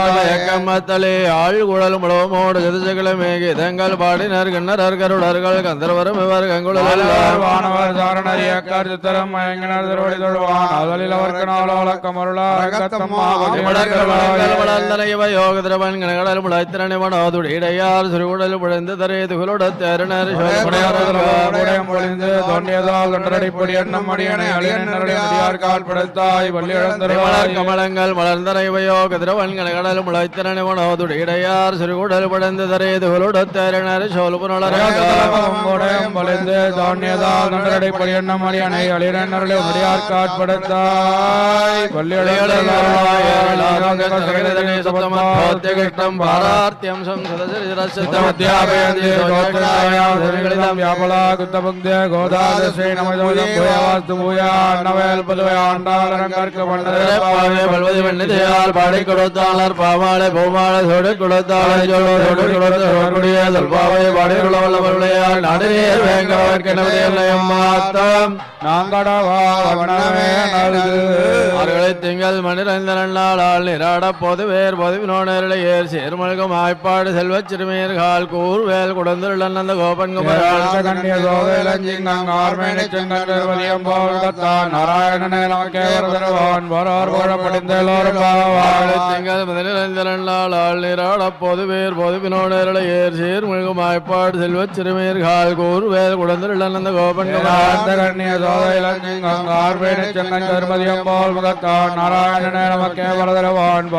நின்னகத்தம்மாத்தலே ஆள் குழல் முழவமோடு ஜதிசகிழமேகி இதங்கள் பாடினர் கிண்ணரர் கருடர்கள் கந்தர்வரும் இவர் கங்குழல் வானவர் தாரணரிய சித்தரம் மயங்கினர் திருவடி தொழுவான் அதலில் அவருக்கு நாளோலக்கமருளா யோகதிரவன் கனகடல் முளைத்திரணிவனோதுடி இடையார் சிறுகுடல் புழைந்து தரே துகளுட தேரினர் கமலங்கள் மலர்ந்தரைவையோ கதிரவன் கனகடல் முளைத்திரணிவனோதுடி இடையார் சிறுகுடல் புழைந்து தரே துகளுட தேரினர் சோல்புணர்ந்து தோன்றியதால் நன்றடை பொடியண்ணம் அடியனை அழியனருளை முடியார் காட்படுத்தாய் கிருஷ்ணம் பாரார்த்தியம் பாடி கொடுத்தாளர் பாமாலை பூமாலை சொடு கொடுத்தாளை பாடியுள்ளவர்களையால் நடுநீர் வேங்கவர்க்கெனவையம் மாத்தம் நாங்கடவார்களை திங்கள் மணிரந்தனால் நீராட பொதுவேர் பொதுவினோனர்களை ஏர் சேர்மல்கும் ஆய்ப்பாடு செல்வச் சிறுமியர்கள் கூர்வேல் குடந்துள்ள அந்த கோபன்குமார் நாராயணனே நமக்கே திங்கள் மணிரந்தனால் நீராட பொதுவேர் பொதுவினோனர்களை ஏர் சேர்மல்கும் ஆய்ப்பாடு செல்வச் சிறுமியர்கள் கூர்வேல் குடந்துள்ள அந்த கோபன்குமார் நாராயணனே நமக்கே வரதரவான்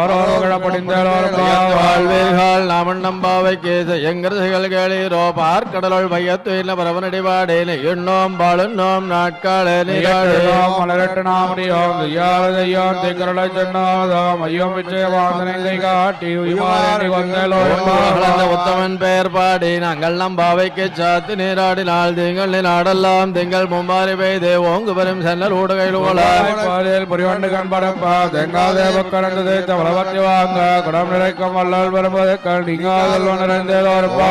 நாமண்ணம்பாவை கேச எங்கரசைகள் கேளீரோ பார்க்கடலுள் பையத்துயில பரவனடிபாடேன எண்ணோம் பாழுன்னோம் நாட்காலே ஐயோம் மலரட்டு நாமடியோம் செய்யாதையோம் திகரளை சென்னாதாம் ஐயோம் விஜயவாந்தனை கை காட்டி உயிமாறி வந்தலோ உத்தமன் பெயர் பாடி நாங்கள் நம்பாவைக்கு சாத்து நீராடினால் திங்கள் நாடெல்லாம் திங்கள் மும்பாரி பெய்து ஓங்கு பெரும் சென்னல் ஊடுகையில் பாதையில் புரிவண்டு கண்படப்பா தெங்காதே பக்கரந்தது தவளவற்றி வாங்க குடம் நிறைக்கும் வல்லால் வருவதற்கால் நீங்காதல் நிறைந்தேதோருப்பா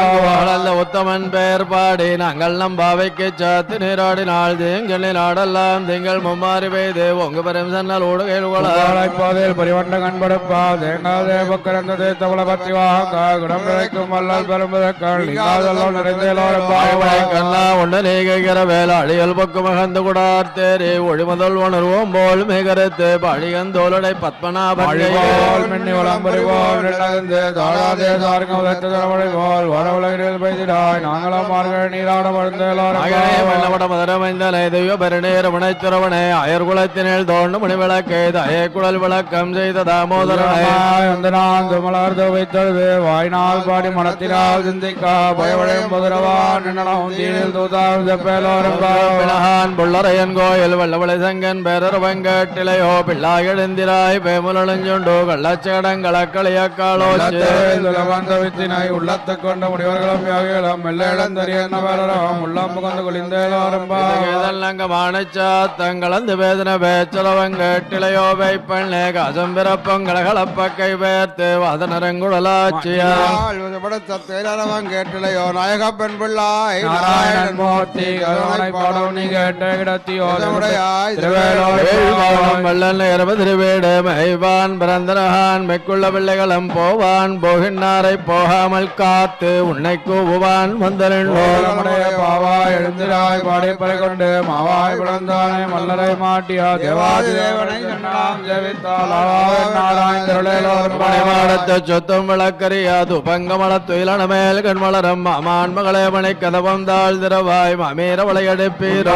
உத்தமன் பெயர் பாடி நாங்கள் நம்பாவைக்கு சாத்து நீராடினால் திங்கள் நாடெல்லாம் திங்கள் மும்மாறி பெய்து ஓங்கு பெரும் சென்னல் ஊடுகையில் பாதையில் புரிவண்டு கண்படப்பா தெங்காதே பக்கரந்தது தவளவற்றி வாங்க குடம் நிறைக்கும் வல்லால் வருவதற்கால் நீங்காதல் நிறைந்தேதோருப்பா ஒன்று நீகிற வேளாளியல் பக்கு மகந்து குடார் தேரி ஒளிமுதல் உணர்வோம் போல் மிகரத்து பழியந்தோலடை பத்மநாபன் மின்னி வளம்பறிவோல் தாழாதே சார்கம் போல் வர உலகில் பெய்திடாய் நாங்களாம் மார்கள் நீராட வெள்ளவட மதுரமைந்தனை தெய்வ பெருநீர் முனைத்துறவனை அயர்குலத்தினில் தோண்டு மணி விளக்கை தய குழல் விளக்கம் செய்த தாமோதரனை மலர்ந்து வைத்தது வாய்நாள் பாடி மனத்தினால் சிந்திக்கா பயவடையும் முதலவான் புள்ளரையன் கோயில் வெள்ளவளை சங்கன் பேரர் வெங்கட்டிலையோ பிள்ளாய் எழுந்திராய் பேமுலஞ்சுண்டு கள்ளச்சடங்களக்களியக்காளோ வித்தினை உள்ளத்தை கொண்ட முடிவர்களும் யோகிகளும் மெல்லிழந்தறியம் உள்ளம் புகழ்ந்து குளிந்தேலோரம்பாணச்சாத்தங்களந்து வேதன பேச்சல வெங்கட்டிலையோ வைப்பண்ணே காசம் பிறப்பங்களப்பக்கை பேர்த்து வாதனரங்குழலாச்சியால் கேட்டிலையோ நாயக பெண் பிள்ளாய் நாராயணன் மூர்த்தி கருணை பாடம் நீ கேட்ட இடத்தியோ திருவேடு மைவான் பிறந்தனகான் மெக்குள்ள பிள்ளைகளும் போவான் போகின்றாரை போகாமல் காத்து உன்னை கூவுவான் வந்தனுடைய பாவா எழுந்திராய் பாடி பறை கொண்டு மாவாய் பிறந்தானே மல்லரை மாட்டியா தேவாதி தேவனை சொத்தும் விளக்கறியாது பங்கமள துயிலன மேல் கண்மலரம் மாமான் மகளே மணி கதவம் தாழ் திரவாய் மாமீர வளையடுப்பீரோ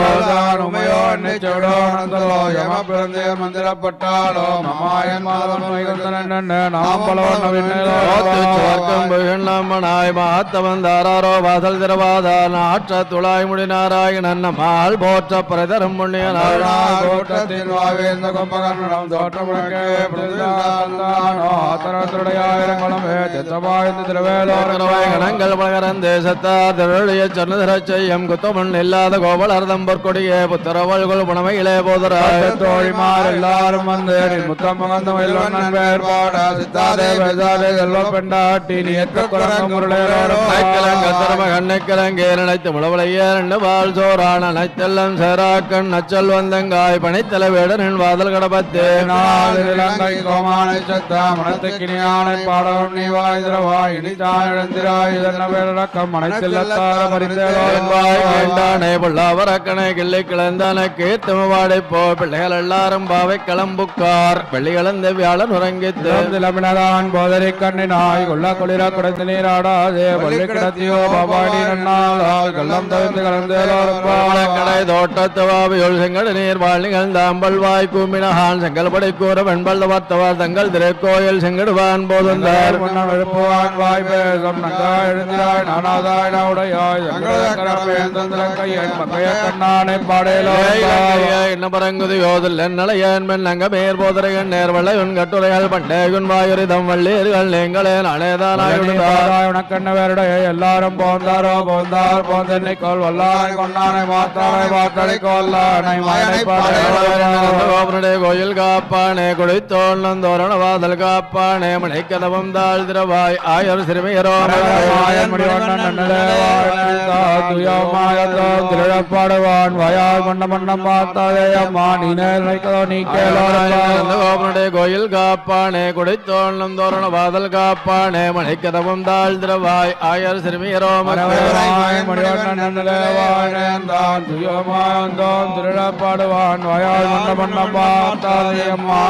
மந்திரப்பட்டாலோ மமாயன் மனாய் மாத்தவந்தாரோ வாசல் திரவாதா நாற்ற துளாய் முடி நாராயணன் நம்மால் போற்ற பிரதரம் புண்ணியனாகோட்டத்தின் வாவேந்த கொம்பகர்ணம் தோற்றமுடக்கேயாயிரங்களும் சித்தமாய்ந்து திருவேலோரங்கள் பகரன் தேசத்தார் திருடைய சொன்னதர செய்யம் குத்தமண் இல்லாத கோபலர்தம்பர் கொடியே புத்தரவல்குள் புனமையிலே போதராய் தோழிமார் எல்லாரும் வந்து முத்தம் மகந்த வேறுபாட சித்தாதே பேசாதே செல்வ பெண்டாட்டி நீ கண்ணைக்கிழங்கே நினைத்து முளவளையே ரெண்டு பால் சோறான நைத்தெல்லாம் சேராக்கண் நச்சல் வந்தங்காய் பனைத்தலை வேடனின் வாதல் கடபத்தே இலங்கை கோமானை சத்தா மனத்துக்கினியான பாடவும் நீ வாய் திரவாய் இனிதான் இழந்திராய் இதென்ன பேரடக்கம் மனைத்தெல்லத்தார மறிந்தேவாய் வேண்டானே புள்ளாவரக்கணை கிள்ளை கிளந்தான கீர்த்தம வாடைப்போ பிள்ளைகள் எல்லாரும் பாவை கிளம்புக்கார் வெள்ளிகளந்த வியாழன் உறங்கித்தான் போதரை கண்ணினாய் கொள்ள குளிர குடைந்து நீராடாதே பள்ளி கிடத்தியோ பாபாடி நன்னாள் கள்ளம் தவிர்த்து கலந்தேலோரப்பாளக்கடை தோட்டத்துவாவியுள் செங்கட நீர் வாழ் நிகழ்ந்தாம்பல் வாய் கூம்பினகான் செங்கல் படை கூற வெண்பல் வர்த்தவர் தங்கள் திருக்கோயில் செங்கடுவான் போதுந்தார் எழுப்புவான் வாய் பேசம் நங்கா எழுந்திராய் நானாதாய் உடையாய் கையன் மக்கைய கண்ணானை பாடேலோ என்ன பரங்குது யோதில் என்னளையன் மென்னங்க மேற் போதரையன் நேர்வளை உன் கட்டுரைகள் பண்டேகுன் வாயுரிதம் வள்ளீர்கள் நீங்களே நானேதானாயுடைய எல்லாரும் போந்தாரோ போந்தார் போந்தென்னை கோல் வல்லானை கொண்டானை மாத்தானை மாத்தளை கொல்லானை கோபனுடைய கோயில் காப்பானே குடித்தோல் நந்தோரண வாதல் காப்பானே மணிக்கதவம் தாழ் திரவாய் ஆயர் சிறுமியரோ திருழப்பாடுவான் வயால் மண்ட மண்டம் பார்த்தாதே அம்மா நீ கோபனுடைய கோயில் காப்பானே குடித்தோல் நந்தோரண வாதல் காப்பானே மணிக்கதவம் தாழ் திரவாய் ஆயர் சிறுமியரோ திருழப்பாடுவான் வயால் மண்ட வண்ணம் பார்த்தாதையம்மா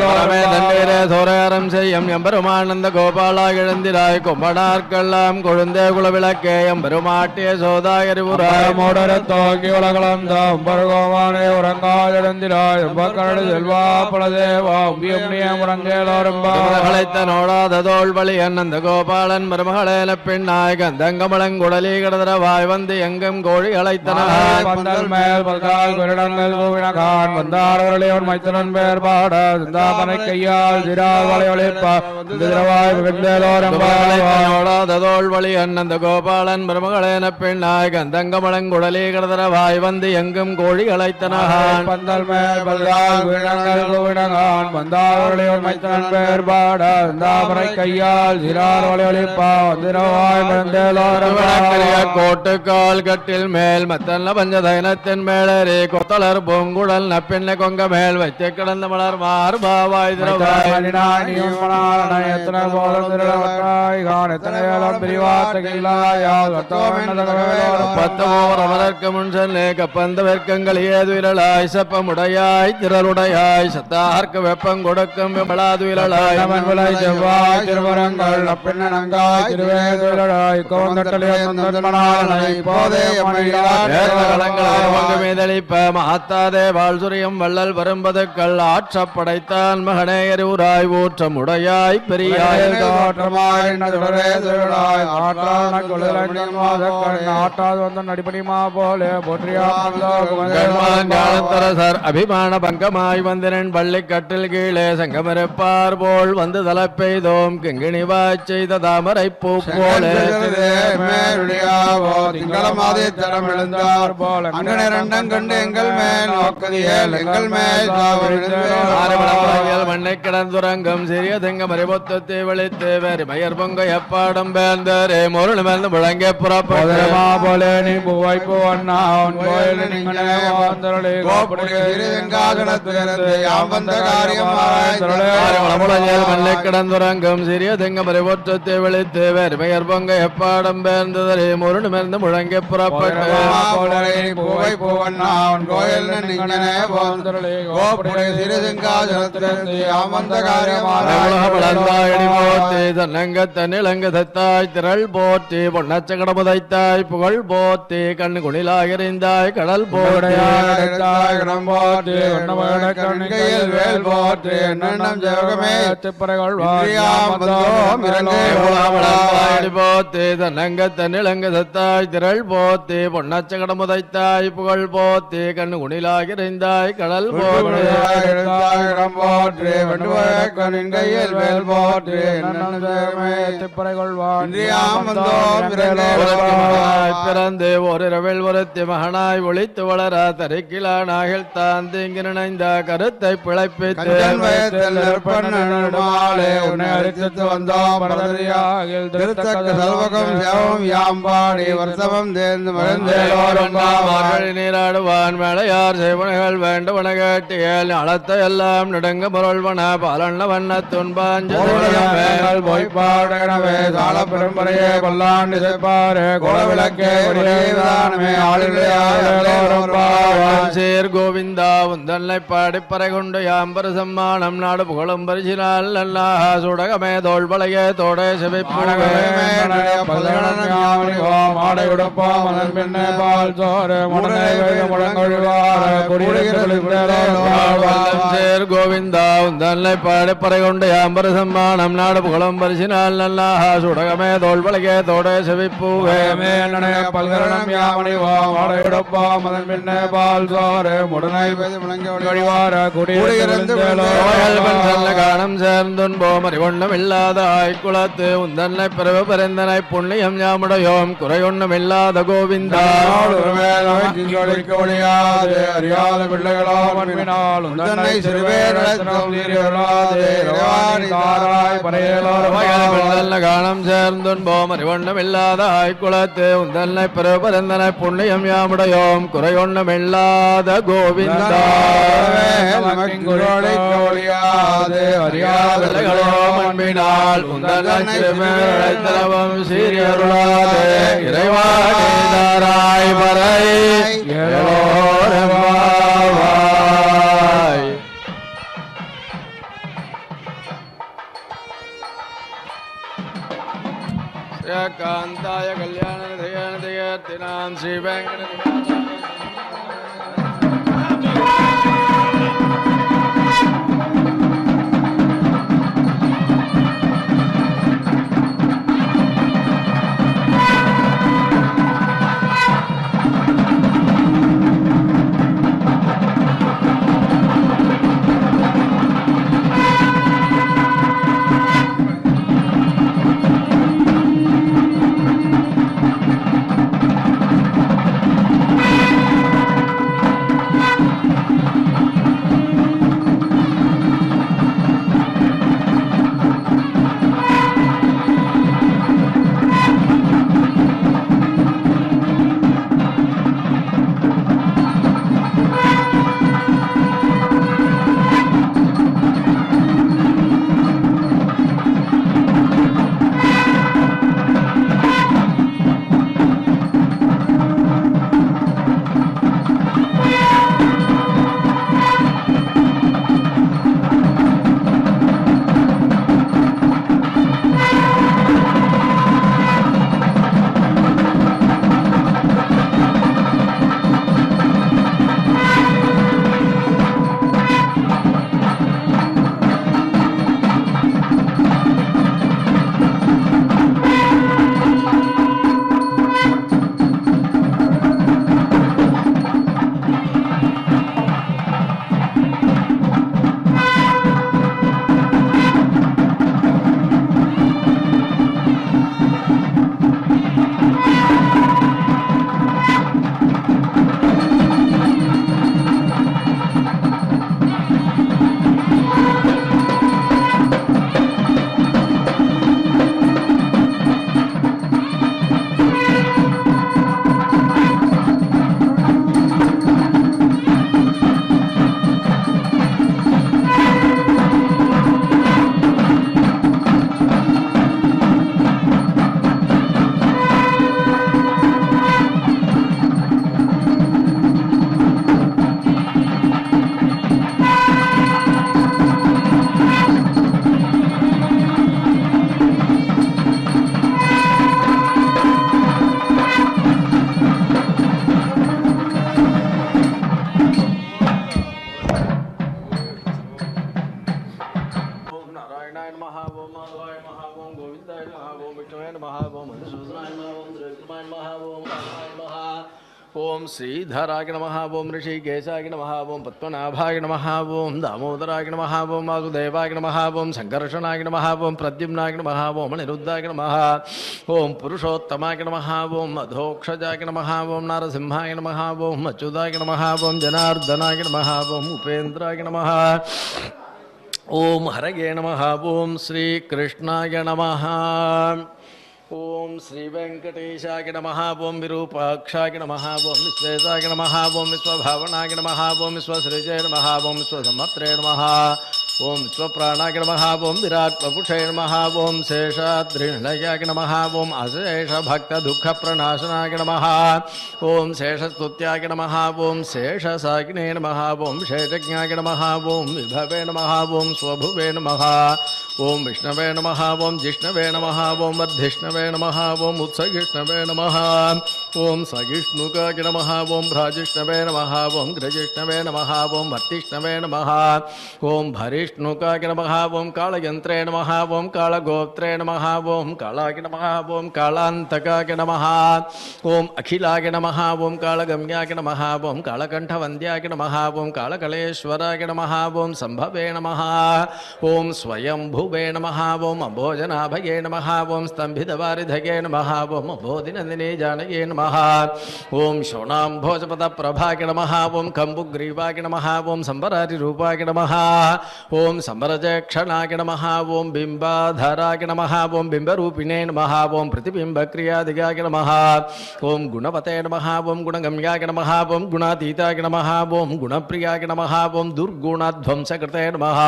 பரமே தண்ணீரே சோரேரம் செய்யும் எம்பெருமானந்த கோபாலா எழுந்திராய் கொம்பனார்க்கெல்லாம் கொழுந்தே குலவிளக்கே எம்பெருமாட்டிய சோதாய் அறிவுராய் மோடர தோங்கி உலகளந்த உம்பர்கோமானே உறங்காதிழந்திராய் உம்பக்கரடு செல்வா பலதேவா உம்பியும் நியம் உறங்கேலோரும் களைத்த நோடாத தோல் வழி அந்த கோபாலன் மருமகளேன பெண்ணாய் கந்தங்கமலங்குடலி கடதரவாய் வந்து எங்கும் கோழி அழைத்தனாய் பந்தல் மேல் பல்கால் குருடங்கள் கோவினகான் வந்தாரவர்களையோன் மைத்தனன் பேர் பாட சிந்தாமனை கையால் சிறார் வளையொழிப்பாய் விழுந்தேலோரம் நோடாத தோல் வழி அந்த கோபாலன் மருமகளேன பெண்ணாய் கந்தங்கமலங்குடலி கடதரவாய் வந்து எங்கும் கோழி அழைத்தனாய் பந்தல் மேல் பல்கால் குருடங்கள் கோவினகான் வந்தாரவர்களையோன் மைத்தனன் பேர் பாட சிந்தாமனை கையால் சிறார் வளையொழிப்பாய் வந்திரவாய் விழுந்தேலோரம் கோட்டுக்கால் கட்டில் மேல் மத்தல்ல பஞ்சதைனத்தின் மேலரே கொத்தலர் பொங்குடல் நப்பின்ன கொங்க மேல் வைத்து கிடந்த மலர் மார்பாவாய் பத்தமோரமலர்க்கு முன் செல்லே கப்பந்த வெற்கங்கள் ஏதுயிரலாய் செப்பமுடையாய் திரளுடையாய் சத்தார்க்கு வெப்பம் கொடுக்கும் விமலாதுயிரலாய் செவ்வாய் திருவரங்கள் நப்பின்னங்காய் திருவேதுயிரலாய் வாழ்சுரியம் வள்ளல் வரும்பதுக்கள் ஆற்றப்படைத்தான் மகனே எரிவுராய் ஊற்றம் உடையாய் பெரியாய் நடிபடிமா போலே போற்றியாரசர் அபிமான பங்கமாய் வந்திரன் பள்ளி கட்டில் கீழே சங்கமரப்பார் போல் வந்து தலைப்பெய்தோம் கிங்கிணி வாய் செய்த தாமரை பூ போலே திங்களமாதித்தரம் எழுந்தார் போல அங்கனிரண்டம் கண்டு எங்கள் மேல் நோக்கதியல் எங்கள் மேல் மண்ணை கிடந்துறங்கும் சிறிய திங்க மறைபொத்தத்தை விழித்து வேறு மயர் பொங்க எப்பாடம் பேர்ந்தரே முருள் மேர்ந்து முழங்கே புறப்படமா போலே நீ பூவை பூவண்ணா கோயில் மண்ணை கிடந்துறங்கும் சிறிய திங்க மறைபொற்றத்தை விழித்து வேறு மயர் பொங்க எப்பாடம் பேர்ந்ததரே முருள் மேர்ந்து முழங்கே புறப்பட்டு பூவை பூவண்ணா கோயில் தன்னங்கத்தனிலங்கத்தாய் திரள் போற்றி பொன்னச்சகடமுதைத்தாய் புகழ் போற்றி கண்ணு குணிலாயிருந்தாய் கடல் போடையாய் போற்றி தன்னங்கத்தனிலங்கத்தாய் திரள் போற்றி பொன்னச்சகடமுதைத்தாய் புகழ் போற்றி கண்ணு குணிலாயிருந்தாய் கடல் போற்றி பிறந்து ஓரிரவில் ஒருத்தி மகனாய் ஒளித்து வளர தரிக்கிலானாகில் தான் தீங்கி நினைந்த கருத்தை பிழைப்பித்து நீராடுவான் மேலையார் செய்வனைகள் வேண்டுவன கேட்டியல் அளத்த எல்லாம் நடுங்க பொருள்வன பாலண்ண வண்ண துன்பாஞ்சல் பொய்ப்பாடவே சால பெரும்பறையே கொல்லாண்டு செய்ப்பாரு கோலவிளக்கே சேர் கோவிந்தா உந்தன்னை பாடிப்பறை கொண்டு யாம்பரு சம்மானம் நாடு புகழும் பரிசினால் நல்லா சுடகமே தோல் பழைய தோடே செவிப்புடவே மாடையுடப்பா மதன் பின்ன பால் சோறு சேர் கோவிந்தா உந்தன்னை பாடிப்பறை கொண்டு யாம்பரு சம்மானம் நாடு புகழும் பரிசினால் நல்லா சுடகமே தோல் பழைய தோடே செவிப்பூவே பல்கரணம் யாமணி மாடையுடப்பா மதன் பின்ன பால் சோறு முடனை வழிவார காணம் சேர்ந்துன்போம் அறிவொன்னும் இல்லாத ஆய்குலத்து உந்தன்னை பிறகு பிறந்தனை புண்ணியம் யாமுடையோம் குறையொன்னும் இல்லாத கோவிந்தா அறியாத பிள்ளைகளோ மண்பினால் உந்தன்னை காணம் சேர்ந்துன்போம் அறிவொன்னும் இல்லாத ஆய்குலத்து உந்தன்னை பிறகு பிறந்தனை புண்ணியம் யாமுடையோம் குறையொன்னும் இல்லாத கோவிந்தா அறியாதோ மண்பினால் உந்தனவம் சீரியருளாதே இறைவாய் பறை ஸ்ரீ வெங்கட ओम श्रीधराय नमः ओम ऋषिकेशाय नमः ओम पद्मनाभाय नमः ओम दामोदराय नमः ओम वासुदेवाय नमः ओम संकर्षणाय नमः ओम प्रद्युम्नाय नमः ओम अनिरुद्धाय नमः ओम पुरुषोत्तमाय नमः ओम अधोक्षजाय नमः ओम नारसिंहाय नमः ओम अच्युताय नमः ओम जनार्दनाय नमः ओम उपेन्द्राय नमः ओम हरये नमः ओम श्री कृष्णाय नमः ओम श्री वेंकटेशाय नमः ओम विरूपाक्षाय नमः ओम विश्वेशाय नमः ओम विश्वभावनाय नमः ओम विश्वसृजय नमः ओम विश्वसमत्रे नमः ओम विश्वप्राणाय नमः ओम विराट्वपुषे नमः ओम शेषाद्रिनिलयाय नमः ओम अशेषभक्तदुःखप्रणाशनाय नमः ओम शेषस्तुत्याय नमः ओम शेषसाकिने नमः ओम शेषज्ञाय नमः ओम विभवे नमः ओम स्वभुवे नमः ओम विष्णवे नमः ओम जिष्णवे नमः ओम वर्धिष्णवे नमः ओम उत्सगिष्णवे नमः ओम सगिष्णुकाय नमः ओम भ्राजिष्णवे नमः ओम घ्रजिष्णवे नमः ओम वर्तिष्णवे नमः ओम भरिष्णुकाय नमः ओम कालयन्त्रे नमः ओम कालगोत्रे नमः ओम कालाय नमः ओम कालान्तकाय नमः ओम अखिलाय नमः ओम कालगम्याय नमः ओम कालकण्ठवन्द्याय नमः ओम कालकलेश्वराय नमः ओम संभवे नमः ओम स्वयंभुवे नमः ओम अम्भोजनाभये नमः ओम स्तंभितवारिधये नमः ओम अम्भोधिनन्दिने जानये नमः ओम शोणाम्भोजपदप्रभाय नमः ओम कम्बुग्रीवाय नमः ओम संबरारिरूपाय नमः ओम संबरजक्षणाय नमः ओम बिम्बाधराय नमः ओम बिम्बरूपिणे नमः ओम प्रतिबिम्बक्रियादिगाय नमः ओम गुणवते नमः ओम गुणगम्याय नमः ओम गुणातीताय नमः ओम गुणप्रियाय नमः ओम दुर्गुणध्वंसकृते नमः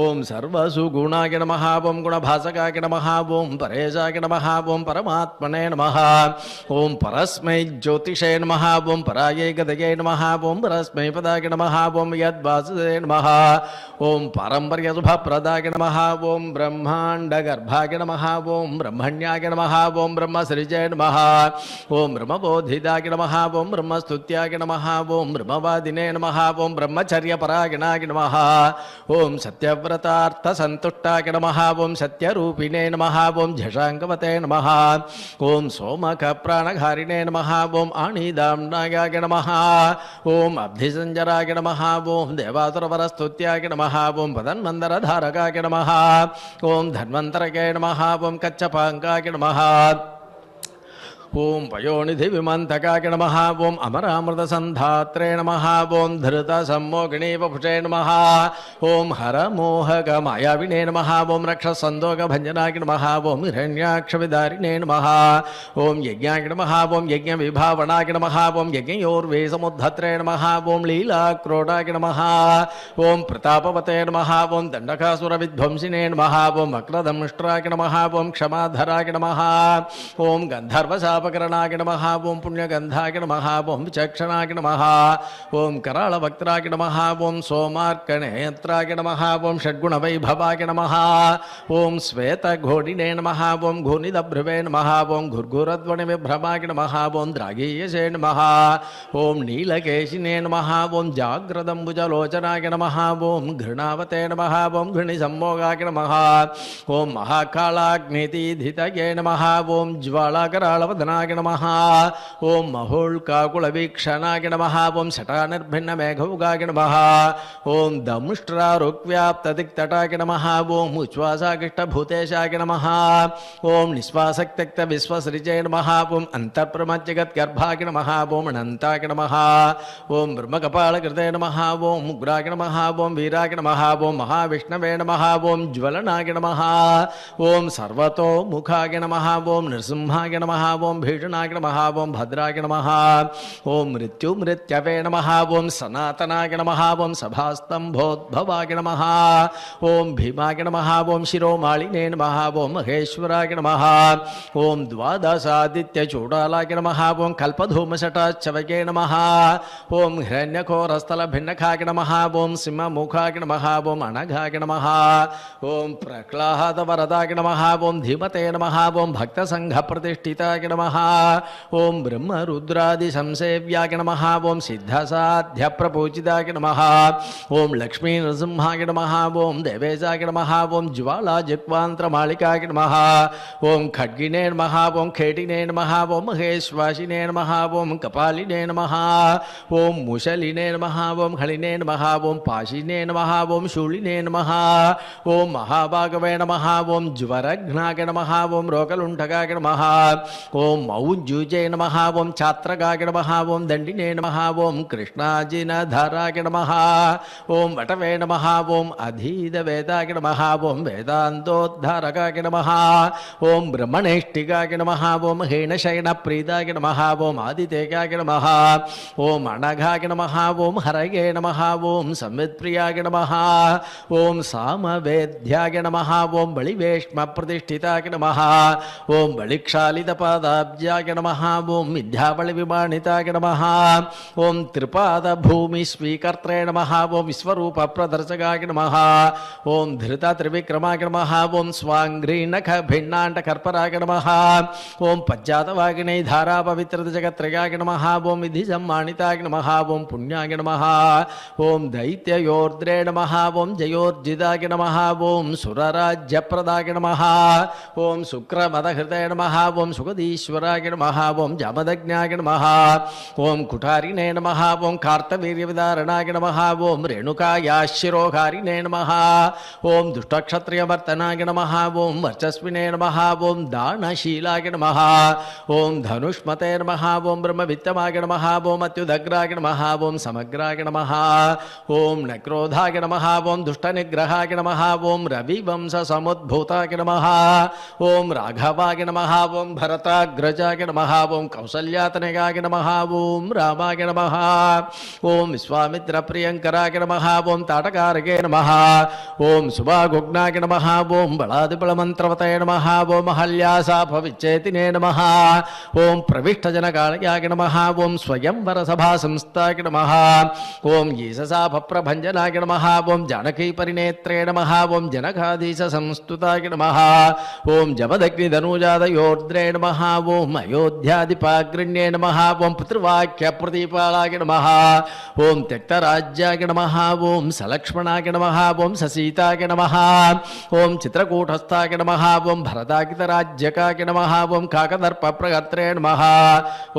ओम सर्वसुगुणाय नमः ओम गुणभासकाय नमः ओम परेशाय नमः ओम परमात्मने नमः ओम परस्मै ज्योतिषे नमः ओम पराये गदये नमः ओम परस्मै पदाय नमः ओम यद्वासुदे नमः ओम पारंपर्यशुभप्रदाय नमः ओम ब्रह्मांडगर्भाय नमः ओम ब्रह्मण्याय नमः ओम ब्रह्मसृजय नमः ओम ब्रह्मबोधिताय नमः ओम ब्रह्मस्तुत्याय नमः ओम ब्रह्मवादिने नमः ओम ब्रह्मचर्यपरायणाय नमः ओम सत्यव्रतार्थसन्तुष्टाय नमः ओम सत्यरूपिणे नमः ओम झषाङ्गवते नमः ओम सोमकप्राणघारिणे नमः ओम आणिदाम्नायाय नमः ओम अब्धिसञ्जराय नमः ओम देवासुरवरस्तुत्याय नमः ओम पदन्मन्दरधारकाय नमः ओम धन्वन्तरके नमः ओम कच्छपाङ्काय नमः ओम पयोनिधि विमंतकाय नमः ओम अमरामृतसन्धात्रे नमः ओम धृतसम्मोगिनी वपुषे नमः ओम हरमोहकमायाविने नमः ओम रक्षसन्दोगभञ्जनाय नमः ओम हिरण्याक्षविदारिणे नमः ओम यज्ञाय नमः ओम यज्ञविभावनाय नमः ओम यज्ञयोर्वेसमुद्धत्रे नमः ओम लीलाक्रोडाय नमः ओम प्रतापवते नमः ओम दण्डकासुरविध्वंसिने नमः ओम वक्रदंष्ट्राय नमः ओम क्षमाधराय नमः ओम गन्धर्वशापकरणाय नमः ओम पुण्यगन्धाय नमः ओम विचक्षणाय नमः ओम करालवक्त्राय नमः ओम सोमार्कनेत्राय नमः ओम षड्गुणवैभवाय नमः ओम श्वेतघोडिने नमः ओम घूर्णिदभ्रुवे नमः ओम घुर्घुरध्वनिविभ्रमाय नमः ओम द्रागीयसे नमः ओम नीलकेशिने नमः ओम जाग्रदम्बुजलोचनाय नमः ओम घृणावते नमः ओम घृणिसम्मोगाय नमः ओम महाकालाग्नितिधितये नमः ओम ज्वालाकरालवदनाय नमः ओम महोल्काकुलवीक्षणाय नमः ओम शटानिर्भिन्नमेघौगाय नमः ओम दंष्ट्रारुक्व्याप्तदिक्तटाय नमः ओम उच्छ्वासागिष्टभूतेशाय नमः ओम निःश्वासक्त्यक्तविश्वसृजे नमः ओम अन्तःप्रमज्जगद्गर्भाय नमः ओम अनन्ताय नमः ओम ब्रह्मकपालकृते नमः ओम उग्राय नमः ओम वीराय नमः ओम महाविष्णवे नमः ओम ज्वलनाय नमः ओम सर्वतोमुखाय नमः ओम नृसिंहाय नमः ओम भीषणाय नमः ओम भद्राय नमः ओम मृत्युमृत्यवे नमः ओम सनातनाय नमः ओम सभास्तंभोद्भवाय नमः ओम भीमाय नमः ओम शिरोमालिने नमः ओम महेश्वराय नमः ओम द्वादशादित्यचूडालाय नमः ओम कल्पधूमशटाच्छवये नमः ओम हिरण्यघोरस्थलभिन्नखाय नमः ओम सिंहमुखाय नमः ओम अनघाय नमः ओम प्रह्लादवरदाय नमः ओम धीमते नमः ओम भक्तसङ्घप्रतिष्ठिताय नमः ओम ब्रह्मरुद्रादिसंसेव्याय नमः ओम सिद्धसाध्यप्रपूजिताय नमः ओम लक्ष्मीनृसिंहाय नमः ओम देवेशाय नमः ओम ज्वालाजिह्वान्त्रमालिकाय नमः ओम खड्गिने नमः ओम खेटिने नमः ओम महेश्वासिने नमः ओम कपालिने नमः ओम मुशलिने नमः ओम हलिने नमः ओम पाशिने नमः ओम शूलिने नमः ओम महाभागवे नमः ओम ज्वरघ्नाय नमः ओम रोगलुण्ठकाय नमः ओम मौञ्जुजे नमः ओम छात्रकाय नमः ओम दण्डिने नमः ओम कृष्णाजिनधराय नमः ओम वटवे नमः ओम अधीतवेदाय नमः ओम वेदान्तोद्धारकाय नमः ओम ब्रह्मणेष्टिकाय नमः ओम हेणशयनप्रीताय नमः ओम आदितेयाय नमः ओम अनघाय नमः ओम हरये नमः ओम संवित्प्रियाय नमः ओम सामवेद्याय नमः ओम बलिवेश्मप्रतिष्ठिताय नमः ओम बलिक्षालितपादाब्जाय नमः ओम विद्याबलिविमानिताय नमः ओम त्रिपादभूमिस्वीकर्त्रे नमः ओम विश्वरूपप्रदर्शकाय नमः ओम धृतत्रिविक्रमाय नमः ओम स्वाङ्घ्रीनखभिन्नाण्डकर्पराय नमः ओम पञ्चातवागिने धारापवित्रजगत्त्रयाय नमः ओम विधिसम्मानिताय नमः ओम पुण्याय नमः ओम दैत्ययोर्द्रे नमः ओम जयोर्जिताय नमः ओम सुरराज्यप्रदाय नमः ओम शुक्रमदहृते नमः ओम सुगदीश्वराय नमः ओम जामदग्नाय नमः ओम कुठारिणे नमः ओम कार्तवीर्यविदारणाय नमः ओम रेणुकायाशिरोहारिणे नमः ओम दुष्टक्षत्रियवर्तनाय नमः ओम वर्चस्विने नमः ओम दानशीलाय नमः ओम धनुष्मते नमः ओम ब्रह्मवित्तमाय नमः ओम अत्युदग्राय नमः ओम समग्राय नमः ओम नक्रोधाय नमः ओम दुष्टनिग्रहाय नमः ओम रविवंशसमुद्भूताय नमः ओम राघवाय नमः ओम भरताग्र கதாகிரஜாய நமः ஓம் கௌசல்யாதனகாய நமः ஓம் ராமாய நமः ஓம் விஸ்வாமித்ர பிரியங்கராய நமः ஓம் தாடகாரகே நமः ஓம் சுபாகுக்னாய நமः ஓம் பலாதிபலமந்திரவதே நமः ஓம் அஹல்யாசாபவிச்சேதினே நமः ஓம் பிரவிஷ்டஜனகாலயாய நமः ஓம் ஸ்வயம்வரசபாசம்ஸ்தாய நமः ஓம் ஈசசாபப்ரபஞ்சனாய நமः ஓம் ஜானகீபரிநேத்ரே நமः ஓம் ஜனகாதீசசம்ஸ்துதாய நமः ஓம் ஜமதக்னிதனுஜாதயோர்த்ரே நமः ஓம் அயோத்தியாதிபாக்ரிண்யே நமः ஓம் பித்ருவாக்கியப்ரதீபாலாய நமः ஓம் त्यक्तराज्याय नमः ओम सलक्ष्मणाय नमः ओम ससीताय नमः ओम चित्रकूटस्थाय नमः ओम भरताकितराज्यकाय नमः ओम काकदर्पप्रगत्रे नमः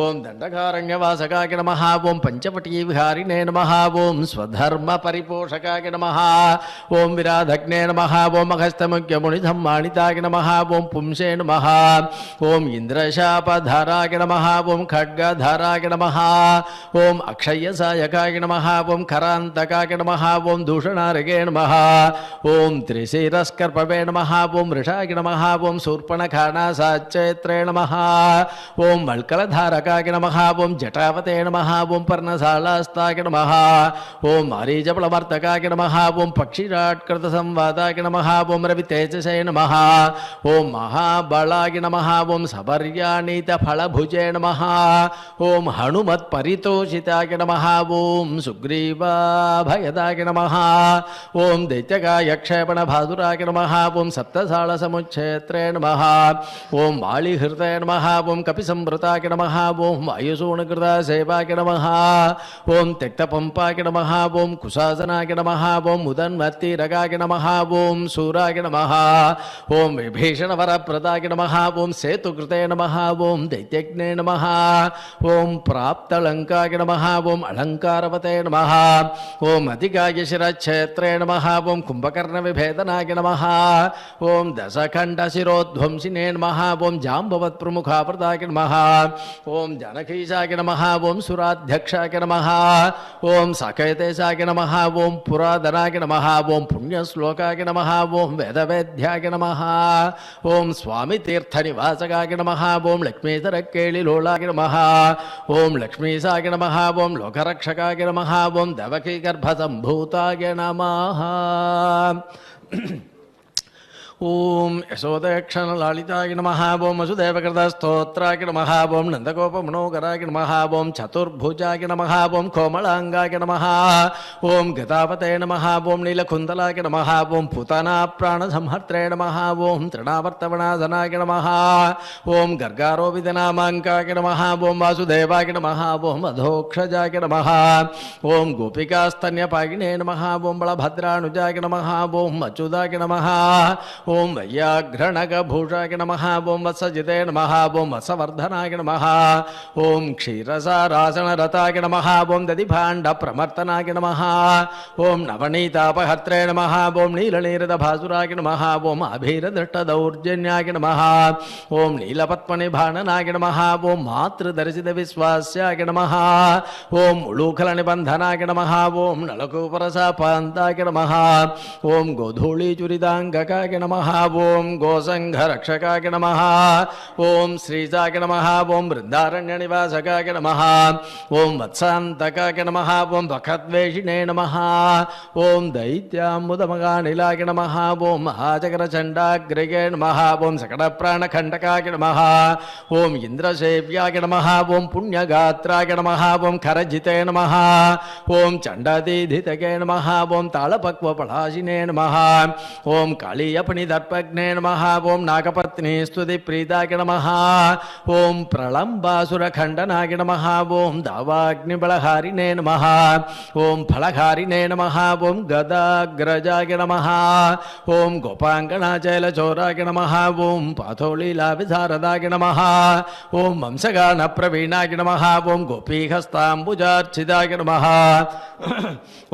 ओम दण्डकारण्यवासकाय नमः ओम पंचवटीविहारिणे नमः ओम स्वधर्मपरिपोषकाय नमः ओम विराधग्ने नमः ओम अगस्त्यमुख्यमुनिधम्मानिताय नमः ओम पुंसे नमः ओम इन्द्रशापधाराय नमः ओम खड्गधाराय नमः ओम अक्षयसायकाय नमः ओम करान्तकाय नमः ओम दूषणार्गे नमः ओम त्रिशिरस्कर्पवे नमः ओम वृषाय नमः ओम शूर्पणखानासाच्चैत्रे नमः ओम वल्कलधारकाय नमः ओम जटावते नमः ओम पर्णशालास्ताय नमः ओम मारीचफलवर्तकाय नमः ओम पक्षिराट्कृतसंवादाय नमः ओम रवितेजसे नमः ओम महाबलाय नमः ओम सपर्यानीतफलभुजे नमः ओम हनुमत्परितोषिताय नमः ओम सुग्रीवाभयदाय नमः ओम दैत्यकायक्षेपणभादुराय नमः ओम सप्तसालसमुच्छेत्रे नमः ओम वालिहृतये नमः ओम कपिसंवृताय नमः ओम वायुसूनकृतासेवाय नमः ओम त्यक्तपम्पाय नमः ओम कुशासनाय नमः ओम उदन्मत्तिरगाय नमः ओम सूराय नमः ओम विभीषणवरप्रदाय नमः ओम सेतुकृते नमः ओम दैत्यज्ञे नमः ओम प्राप्तलङ्काय नमः ओम अलङ्कारवते नमः ओम अधिकायशिरच्छेत्रे नमः ओम कुम्भकर्णविभेदनाय नमः ओम दशखण्डशिरोध्वंसिने नमः ओम जाम्बवत्प्रमुखाप्रदाय नमः ओम जानकीशाय नमः ओम सुराध्यक्षाय नमः ओम साकेतेशाय नमः ओम पुरातनाय नमः ओम पुण्यश्लोकाय नमः ओम वेदवेद्याय नमः ओम स्वामितीर्थनिवासकाय नमः ओम लक्ष्मीधरकेळिलोलाय नमः ओम लक्ष्मीशाय नमः ओम लोकरक्षकाय नमः ओम देवकीगर्भसम्भूताय नमः ओम यशोदक्षणलालिताय नमः ओम वसुदेवकृतस्तोत्राय नमः ओम नन्दगोपमनोहराय नमः ओम चतुर्भुजाय नमः ओम कोमलांगाय नमः ओम गतावते नमः ओम नीलकुन्दलाय नमः ओम पूतनाप्राणसंहर्त्रे नमः ओम तृणावर्तवनाशनाय नमः ओम गर्गारोपितनामाङ्काय नमः ओम वासुदेवाय नमः ओम अधोक्षजाय नमः ओम गोपिकास्तन्यपायिने नमः ओम बलभद्रानुजाय नमः ओम अच्युताय नमः ओम वैयाघ्रणगभूषाय नमः ओम वत्सजिते नमः ओम वत्सवर्धनाय नमः ओम क्षीरसारासनरताय नमः ओम दधिभाण्डप्रमर्तनाय नमः ओम नवनीतापहर्त्रे नमः ओम नीलनीरदभासुराय नमः ओम अभीरदृष्टदौर्जन्याय नमः ओम नीलपद्मनिभाननाय नमः ओम मातृदर्शितविश्वास्याय नमः ओम उलूखलनिबन्धनाय नमः ओम नलकूपरसापान्ताय नमः ओम गोधूलीचुरिदाङ्गकाय नमः ओम गोसंघरक्षकाय नमः ओम श्रीजाय नमः ओम वृन्दारण्यनिवासकाय नमः ओम वत्सान्तकाय नमः ओम भखद्वेषिणे नमः ओम दैत्याम्बुदमगानिलाय नमः ओम महाचक्रचण्डाग्रगे नमः ओम सकटप्राणखण्डकाय नमः ओम इन्द्रसेव्याय नमः ओम पुण्यगात्राय नमः ओम खरजिते नमः ओम चण्डादीधितके नमः ओम तालपक्वपलाशिने नमः ओम कालीयपणिदर्पग्ने नमः ओम नागपत्नी स्तुतिप्रीताय नमः ओम प्रलम्बासुरखण्डनाय नमः ओम दावाग्निबलहारिणे नमः ओम फलहारिणे नमः ओम गदाग्रजाय नमः ओम गोपाङ्गनाचैलचोराय नमः ओम पाथोलीलाविधारदाय नमः ओम वंशगानप्रवीणाय नमः ओम गोपीहस्ताम्बुजार्चिताय नमः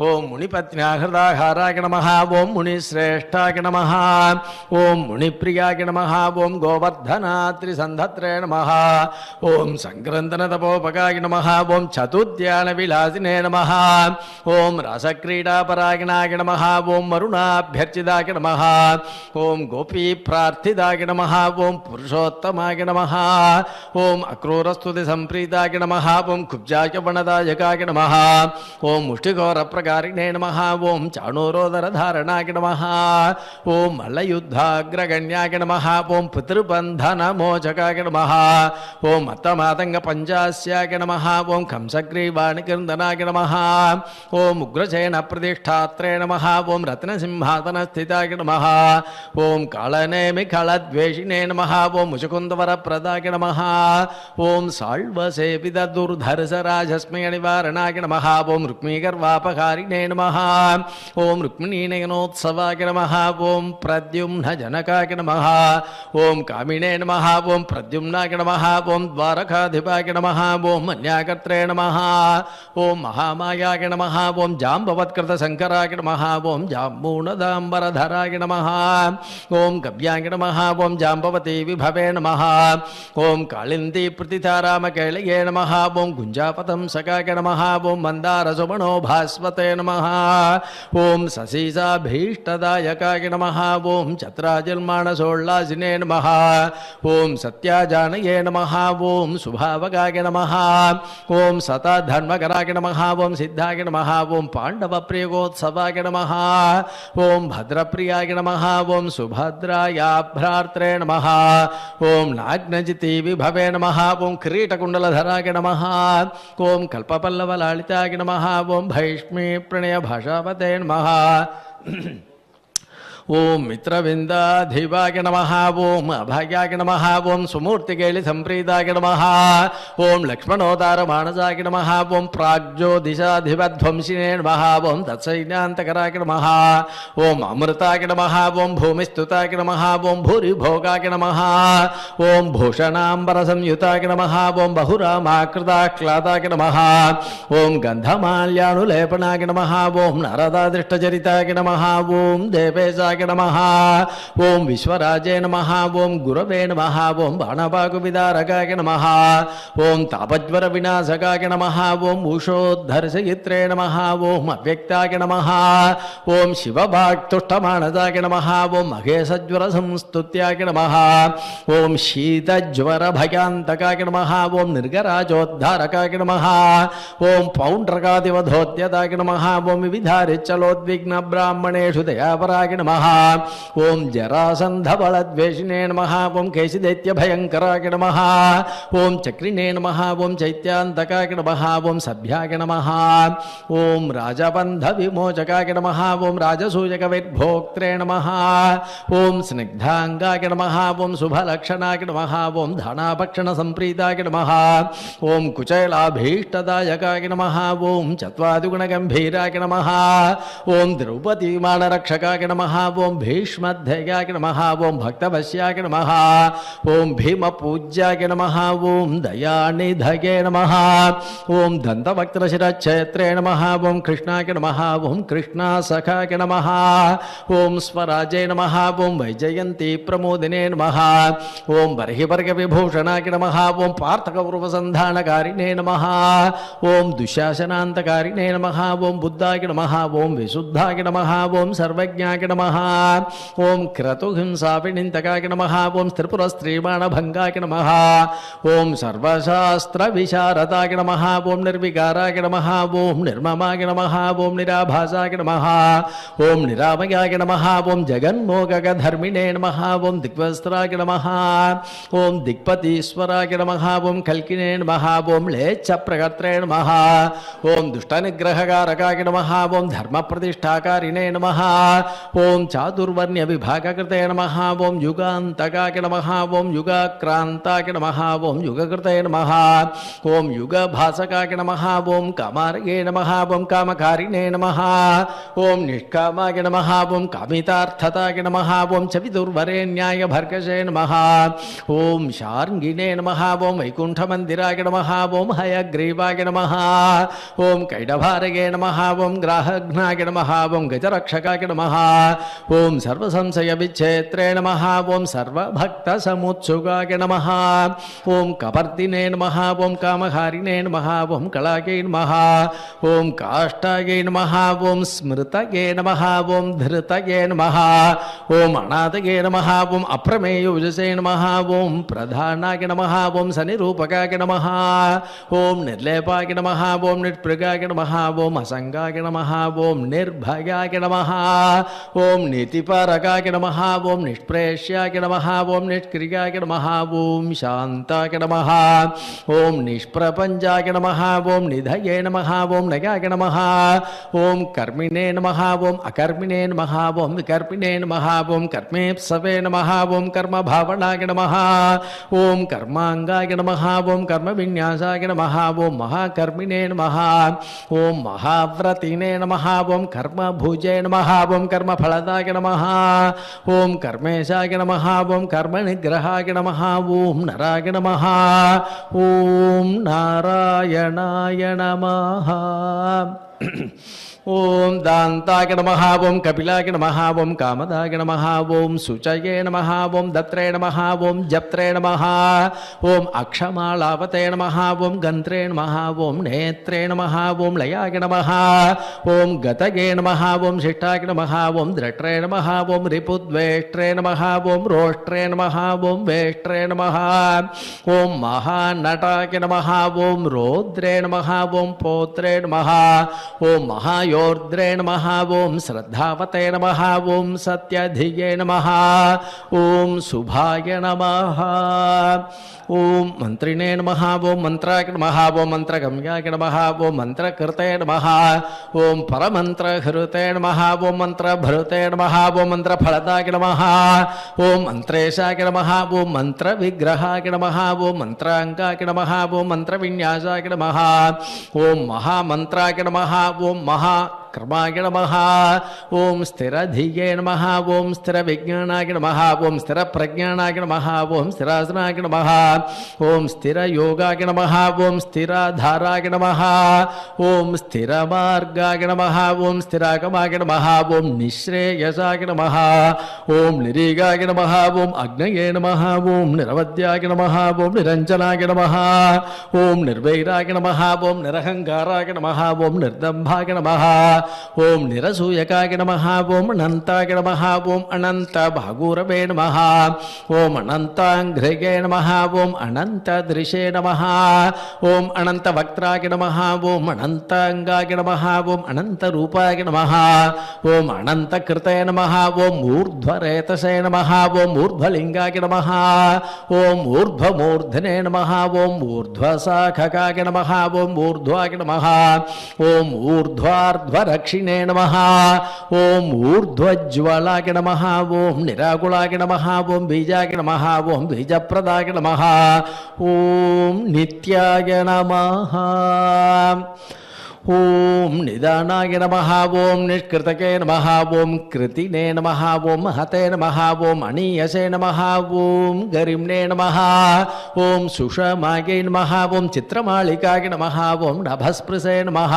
ओम मुनिपत्न्याहृदाहाराय नमः ओम मुनिश्रेष्ठाय नमः ஓம் முனிப்பிரியாய நமः ஓம் கோவர்தனாத்ரிசந்தத்ரே நமः ஓம் சங்கிரந்தன தபோபகாய நமः ஓம் சதுத்யான விலாசினே நமः ஓம் ரசக்ரீடாபராயணாய நமः ஓம் மருணாபியர்ச்சிதாய நமः ஓம் கோபீ பிரார்த்திதாய நமः ஓம் புருஷோத்தமாய நமः ஓம் அக்ரூரஸ்துதி சம்பிரீதாய நமः ஓம் குப்ஜாய வனதாயகாய நமः ஓம் முஷ்டிகோர பிரகாரிணே நமः ஓம் சாணூரோதரதாரணாய நமः ஓம் மல்லயுத்தாக்ரகண்யாய நமः ஓம் பித்ருபந்தனமோச்சகாய நமः ஓம் அத்தமாதங்க பஞ்சாஸ்யாய நமः ஓம் கம்சக்ரீவாணிகிருந்தனாய நமः ஓம் உக்ரசேன பிரதிஷ்டாத்ரே நமः ஓம் ரத்னசிம்ஹாசனஸ்திதாய நமः ஓம் காலநேமி களத்வேஷினே நமः ஓம் முச்சுகுந்தவரப்பிரதாய நமः ஓம் சாழ்வசேவித துர்தர்சராஜஸ்மய நிவாரணாய நமः ஓம் ருக்மீகர்வாபகாரிணே நமः ஓம் ருக்மிணீநயனோத்சவாய நமः ஓம் பிரத்யும்ன ஜனகாய நமः ஓம் காமினே நமः ஓம் பிரத்யும்னாய நமः ஓம் द्वारकाधिपाय नमः ओम मन्याकर्त्रे नमः ओम महामायाय नमः ओम जाम्बवत्कृतशङ्कराय नमः ओम जाम्बूणदाम्बरधराय नमः ओम गव्याय नमः ओम जाम्बवती विभवे नमः ओम कालिन्दी प्रतितारामकेलये नमः ओम गुञ्जापतंसकाय नमः ओम मन्दारसुमनो भास्वते नमः ओम ससीसाभीष्टदायकाय नमः ओम चत्राजिर्माणसोल्लासिने नमः ओम सत्याजानये नमः ओम शुभावगाय नमः ओम सता धर्मकराय नमः ओम सिद्धाय नमः ओम पांडवप्रियोत्सवाय नमः ओम भद्रप्रियाय नमः ओम सुभद्रायाभ्रार्त्रे नमः ओम नाग्नजिति विभवे नमः ओम किरीटकुण्डलधराय नमः ओम कल्पपल्लवलालिताय नमः ओम भैष्मी प्रणय भाषावते नमः ओम मित्रविंदाधिवाय नमः ओम अभयाय नमः ओम सुमूर्तिकेलि संप्रीताय नमः ओम लक्ष्मणोदार मानसाय नमः ओम प्राग्ज्योतिषाधिपध्वंसिने नमः ओम तत्सैन्यान्तकराय नमः ओम अमृताय नमः ओम भूमिस्तुताय नमः ओम भूरिभोगाय नमः ओम भूषणाम्बरसंयुताय नमः ओम बहुरामाकृताक्लादाय नमः ओम गन्धमाल्यानुलेपनाय नमः ओम नरदादृष्टचरिताय नमः ओम देवेशाय नमः ओम विश्वराजे नमः ओम गुरवे नमः ओम बाणवाकुविदारकाय नमः ओम तापज्वर विनाशकाय नमः ओम उषोद्धर्षयित्रे नमः ओम अव्यक्ताय नमः ओम शिवभाक्तुष्टमानसाय नमः ओम महेशज्वर संस्तुत्याय नमः ओम शीतज्वर भयान्तकाय नमः ओम निर्गराजोद्धारकाय नमः ओम पौण्ड्रकादिवधोद्यताय नमः ओम विविधारिच्चलोद्विग्न ब्राह्मणेषु दयापराय नमः ओम जरासन्धबलद्वेषिणे नमः ओम केशिदैत्यभयङ्कराय नमः ओम चक्रिणे नमः ओम चैत्यान्तकाय नमः ओम सभ्याय नमः ओम राजबन्धविमोचकाय नमः ओम राजसूयकविर्भोक्त्रे नमः ओम स्निग्धाङ्गाय नमः ओम शुभलक्षणाय नमः ओम धनाभक्षणसम्प्रीताय नमः ओम कुचैलाभीष्टदायकाय नमः ओम चत्वादिगुणगम्भीराय नमः ओम द्रौपदीमानरक्षकाय नमः ओम भीष्मध्ययाय नमः ओम भक्तवश्याय नमः ओम भीमपूज्याय नमः ओम दयानिधये नमः ओम दन्तवक्त्रशिरच्छेत्रे नमः ओम कृष्णाय नमः ओम कृष्णासखाय नमः ओम स्वराजे नमः ओम वैजयन्ती प्रमोदिने नमः ओम बर्हिवर्गविभूषणाय नमः ओम पार्थकौरवसन्धानकारिणे नमः ओम दुःशासनान्तकारिणे नमः ओम बुद्धाय नमः ओम विशुद्धाय नमः ओम सर्वज्ञाय नमः ओम क्रतुहिंसाविनिन्तकाय नमः ओम त्रिपुरस्त्रीमाणभङ्गाय नमः ओम सर्वशास्त्रविशारदाय नमः ओम निर्विकाराय नमः ओम निर्ममाय नमः ओम निराभासाय नमः ओम निरामयाय नमः ओम जगन्मोहकधर्मिणे नमः ओम दिग्वस्त्राय नमः ओम दिक्पतीश्वराय नमः ओम कल्किने नमः ओम लेच्छप्रकर्त्रे नमः ओम दुष्टनिग्रहकारकाय नमः ओम धर्मप्रतिष्ठाकारिणे नमः ओम चातुर्वर्ण्य विभागकृते नमः ओम युगान्तकाय नमः ओम युगाक्रान्ताय नमः ओम युगकृते नमः ओम युगभासकाय नमः ओम कामार्ये नमः ओम कामकारिणे नमः ओम निष्कामाय नमः ओम कामितार्थताय नमः ओम चविदुर्वरेण्याय भर्गसे नमः ओम शार्ङ्गिणे नमः ओम वैकुण्ठमन्दिराय नमः ओम हयग्रीवाय नमः ओम कैडभारये नमः ओम ग्राहघ्नाय नमः ओम गजरक्षकाय नमः ஓம் சர்வசம்சய விச்சேத்ரே நமः ஓம் சர்வபக்த சமுத்சுகாய நமः ஓம் கபர்தினே நமः ஓம் காமஹாரிணே நமः ஓம் கலாகே நமः ஓம் காஷ்டாயே நமः ஓம் ஸ்மிருதயே நமः ஓம் திருதயே நமः ஓம் அநாதயே நமः ஓம் அப்ரமேயோஜசே நமः ஓம் பிரதானாய நமः ஓம் சனிரூபகாய நமः ஓம் நிர்லேபாய நமः ஓம் நிர்பிருகாய நமः ஓம் அசங்காய நமः ஓம் நிர்பயாய நமः ஓம் நிதிபாரகாய நமः ஓம் நிஷ்பிரேஷ்யாய நமः ஓம் நிஷ்கிரியாய நமः ஓம் சாந்தாய நமः ஓம் நிஷ்பிரபஞ்சாய நமः ஓம் நிதயே நமः ஓம் நயாய நமः ஓம் கர்மிணே நமः ஓம் அகர்மிணே நமः ஓம் விகர்மிணே நமः ஓம் கர்மேப்சவே நமः ஓம் கர்மபாவனாய நமः ஓம் கர்மாங்காய நமः ஓம் கர்மவிந்யாசாய நமः ஓம் மகாகர்மிணே நமः ஓம் மகாவ்ரதினே நமः ஓம் கர்மபுஜே நமः ஓம் கர்மஃலதாய நமः ஓம் கர்மேஷாய நமः ஓம் கர்மநிகிரகாய நமः ஓம் நராய நமः ஓம் நாராயணாய நமः ஓம் தாந்தாய நமः ஓம் கபிலாய நமः ஓம் காமதாய நமः ஓம் சுச்சயே நமः ஓம் தத்ரே நமः ஓம் ஜப்த்ரே நமः ஓம் அக்ஷமாலாவதே நமः ஓம் கந்த்ரே நமः ஓம் நேத்ரே நமः ஓம் லயாய நமः ஓம் கதயே நமः ஓம் சிஷ்டாய நமः ஓம் திரட்ரே நமः ஓம் ரிபுத்வேஷ்ட்ரே நமः ஓம் ரோஷ்ட்ரே நமः ஓம் வேஷ்ட்ரே நமः ஓம் மகாநடாய நமः ஓம் ரோத்ரே நமः ஓம் போத்ரே நமः ஓம் மகாயோர்த்ரே நமः ஓம் ஸ்ரத்தாவதே நமः ஓம் சத்யதியே நமः ஓம் சுபாய நமः ஓம் மந்திரிணே நமः ஓம் மந்த்ராய நமः ஓம் மந்திரகம்யாய நமः ஓம் மந்திரகிருதே நமः ஓம் பரமந்திரஹிருதே நமः ஓம் மந்திரபருதே நமः ஓம் மந்திரஃலதாய நமः ஓம் மந்திரேஷாய நமः ஓம் மந்திரவிக்கிரகாய நமः ஓம் மந்திராங்காய நமः ஓம் மந்திரவிந்யாசாய நமः ஓம் மகாமந்திராய நமः ஓம் மகா कर्माय नमः ओम स्थिरधिये नमः ओम स्थिरविज्ञानाय नमः ओम स्थिरप्रज्ञानाय नमः ओम स्थिरासनाय नमः ओम स्थिरयोगाय नमः ओम स्थिराधाराय नमः ओम स्थिरमार्गाय नमः ओम स्थिरागमाय नमः ओम निःश्रेयसाय नमः ओम निरीगाय नमः ओम अग्नये नमः ओम निरवध्याय नमः ओम निरञ्जनाय नमः ओम निर्वैराय नमः ओम निरहङ्काराय नमः ओम निर्दम्भाय नमः ओम निरसूयकाय नमः ओम अनंताय नमः ओम अनंत भागुरवे नमः ओम अनंतांघ्रये नमः ओम अनंतदृशे नमः ओम अनंतवक्त्राय नमः ओम अनंतांगाय नमः ओम अनंतरूपाय नमः ओम अनंतकृते नमः ओम ऊर्ध्वरेतसे नमः ओम ऊर्ध्वलिंगाय नमः ओम ऊर्ध्वमूर्धने नमः ओम ऊर्ध्वशाखकाय नमः ओम ऊर्ध्वाय नमः ओम ऊर्ध्वार्ध्वरक्षिणे नमः ओम ऊर्ध्वज्वलाय नमः ओम निराकुलाय नमः ओम बीजाय नमः ओम बीजप्रदाय नमः ओम नित्याय नमः ओम निदानाय नमः ओम निष्कृतके नमः ओम कृतिने नमः ओम महते नमः ओम अणीयसे नमः ओम गरिम्ने नमः ओम सुषमायै नमः ओम चित्रमालिकाय नमः ओम नभस्पृशे नमः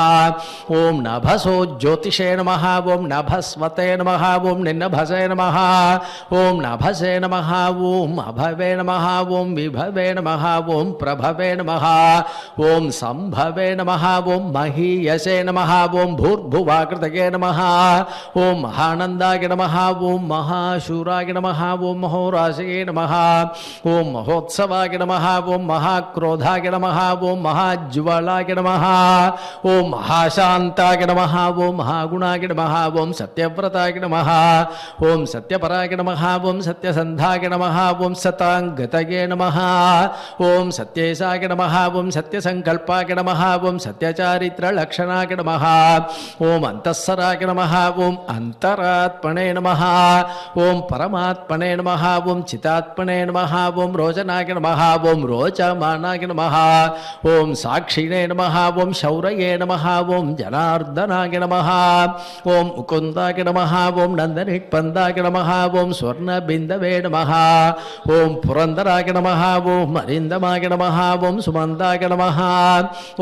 ओम नभसो ज्योतिषे नमः ओम नभस्वते नमः ओम निन्नभसे नमः ओम नभसे नमः ओम अभवे नमः ओम विभवे नमः ओम प्रभवे नमः ओम संभवे नमः ओम मही यसे नमः ओम भूर्भुवाकृतये नमः ओम महानंदाय नमः ओम महाशूराय नमः ओम महोराशये नमः ओम महोत्सवाय नमः ओम महाक्रोधाय नमः ओम महाज्वलाय नमः ओम महाशांताय नमः ओम महागुणाय नमः ओम सत्यव्रताय नमः ओम सत्यपराय नमः ओम सत्यसंधाय नमः ओम सतांगतये नमः ओम सत्येशाय नमः ओम सत्यसंकल्पाय नमः ओम सत्यचारित्र लक्षणाय नमः ओम अंतःसराय नमः ओम अंतरात्मने नमः ओम परमात्मने नमः ओम चितात्मने नमः ओम रोचनाय नमः ओम रोचमानाय नमः ओम साक्षिणे नमः ओम शौरये नमः ओम जनार्दनाय नमः ओम मुकुन्दाय नमः ओम नन्दनिष्पन्दाय नमः ओम स्वर्णबिन्दवे नमः ओम पुरन्दराय नमः ओम अरिन्दमाय नमः ओम सुमन्दाय नमः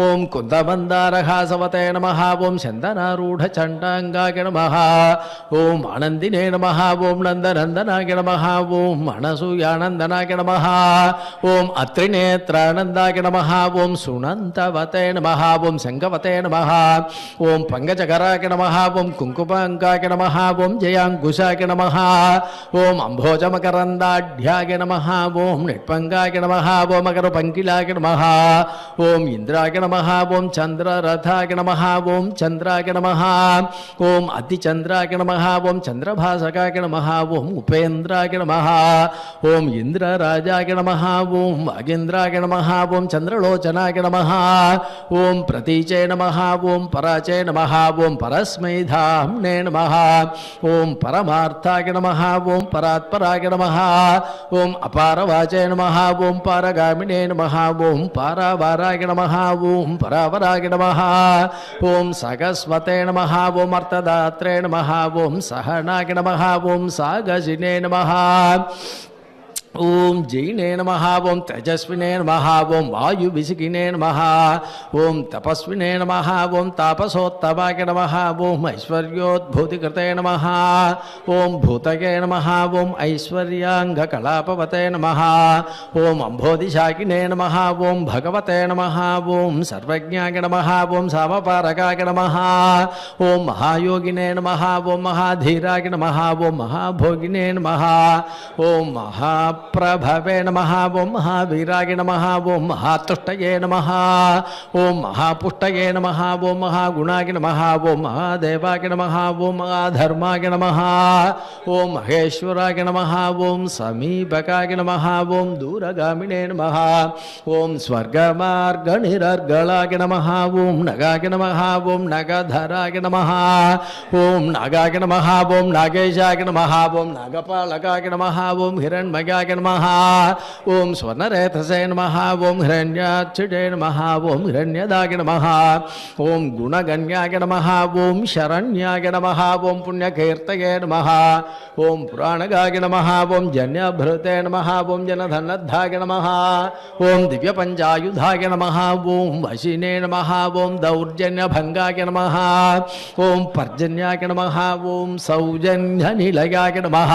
ओम कुन्दमन्दारहास சரஸ்வதே நமஹ ஓம் சந்தனாரூட சண்டாங்காய நமஹ ஓம் ஆனந்தினே நமஹ ஓம் நந்தநந்தனாய நமஹ ஓம் அனசூயானந்தனாய நமஹ ஓம் அத்ரிநேத்ரானந்தாய நமஹ ஓம் சுனந்தவதே நமஹ ஓம் சங்கவதே நமஹ ஓம் பங்கஜகராய நமஹ ஓம் குங்குமாங்காய நமஹ ஓம் ஜயாங்குஷாய நமஹ ஓம் அம்போஜமகரந்தாಢ்யாய நமஹ ஓம் நிட்பங்காய நமஹ ஓம் மகரபங்கிலாய நமஹ ஓம் இந்திராய நமஹ ஓம் சந்திரரதாய நமஹ ஓம் சந்திராய நமஹ ஓம் அதிச்சந்திராய நமஹ ஓம் சந்திரபாசகாய நமஹ ஓம் உபேந்திராய நமஹ ஓம் இந்திரராஜாய நமஹ ஓம் வாகேந்திராய நமஹ ஓம் சந்திரலோச்சனாய நமஹ ஓம் பிரதீச்சே நமஹ ஓம் பராச்சே நமஹ ஓம் பரஸ்மை தாம்னே நமஹ ஓம் பரமார்த்தாய நமஹ ஓம் பராத்பராய நமஹ ஓம் அபாரவாச்சே நமஹ ஓம் பாரகாமினே நமஹ ஓம் பாராவாராய நமஹ ஓம் பராவராய நமஹ ஓம் சகஸ்வதே நமஹ ஓம் அர்த்ததாத்ரே நமஹ ஓம் சஹனாய நமஹ ஓம் சாகசினே நமஹ ஓம் ஜெயினே நமஹ ஓம் தேஜஸ்வினே நமஹ ஓம் வாயு விசிகினே நமஹ ஓம் தபஸ்வினே நமஹ ஓம் தாபசோத்தமாய நமஹ ஓம் ஐஸ்வர்யோத்பூதிகிருதே நமஹ ஓம் பூதயே நமஹ ஓம் ஐஸ்வர்யாங்க கலாபவதே நமஹ ஓம் அம்போதிசாகினே நமஹ ஓம் பகவதே நமஹ ஓம் சர்வஜ்ஞாய நமஹ ஓம் சாமபாரகாய நமஹ ஓம் மகாயோகினே நமஹ ஓம் மகாதீராய நமஹ ஓம் மகாபோகினே நமஹ ஓம் பிரபவே நமஹ ஓம் மகாவீராய நமஹ ஓம் மகாதுஷ்டயே நமஹ ஓம் மகாபுஷ்டயே நமஹ ஓம் மகாகுணாய நமஹ ஓம் மகாதேவாய நமஹ ஓம் மகாதர்மாய நமஹ ஓம் மகேஸ்வராய நமஹ ஓம் சமீபகாய நமஹ ஓம் தூரகாமினே நமஹ ஓம் ஸ்வர்கமார்கணிரர்களாய நமஹ ஓம் நகாய நமஹ ஓம் நகதராய நமஹ ஓம் நாகாய நமஹ ஓம் நாகேஷாய நமஹ ஓம் நாகபாலகாய நமஹ ஓம் ஹிரண்மயாய நமஹ ஓம் ஸ்வர்ணரேதசே நமஹ ஓம் ஹிரண்யாட்சிடே நமஹ ஓம் ஹிரண்யதாய நமஹ ஓம் குணகண்யாய நமஹ ஓம் சரண்யாய நமஹ ஓம் புண்ணியகீர்த்தயே நமஹ ஓம் புராணகாய நமஹ ஓம் ஜன்யபிருதே நமஹ ஓம் ஜனதனத்தாய நமஹ ஓம் திவ்யபஞ்சாயுதாய நமஹ ஓம் வசினே நமஹ ஓம் தௌர்ஜன்யபங்காய நமஹ ஓம் பர்ஜன்யாய நமஹ ஓம் சௌஜன்யநிலயாய நமஹ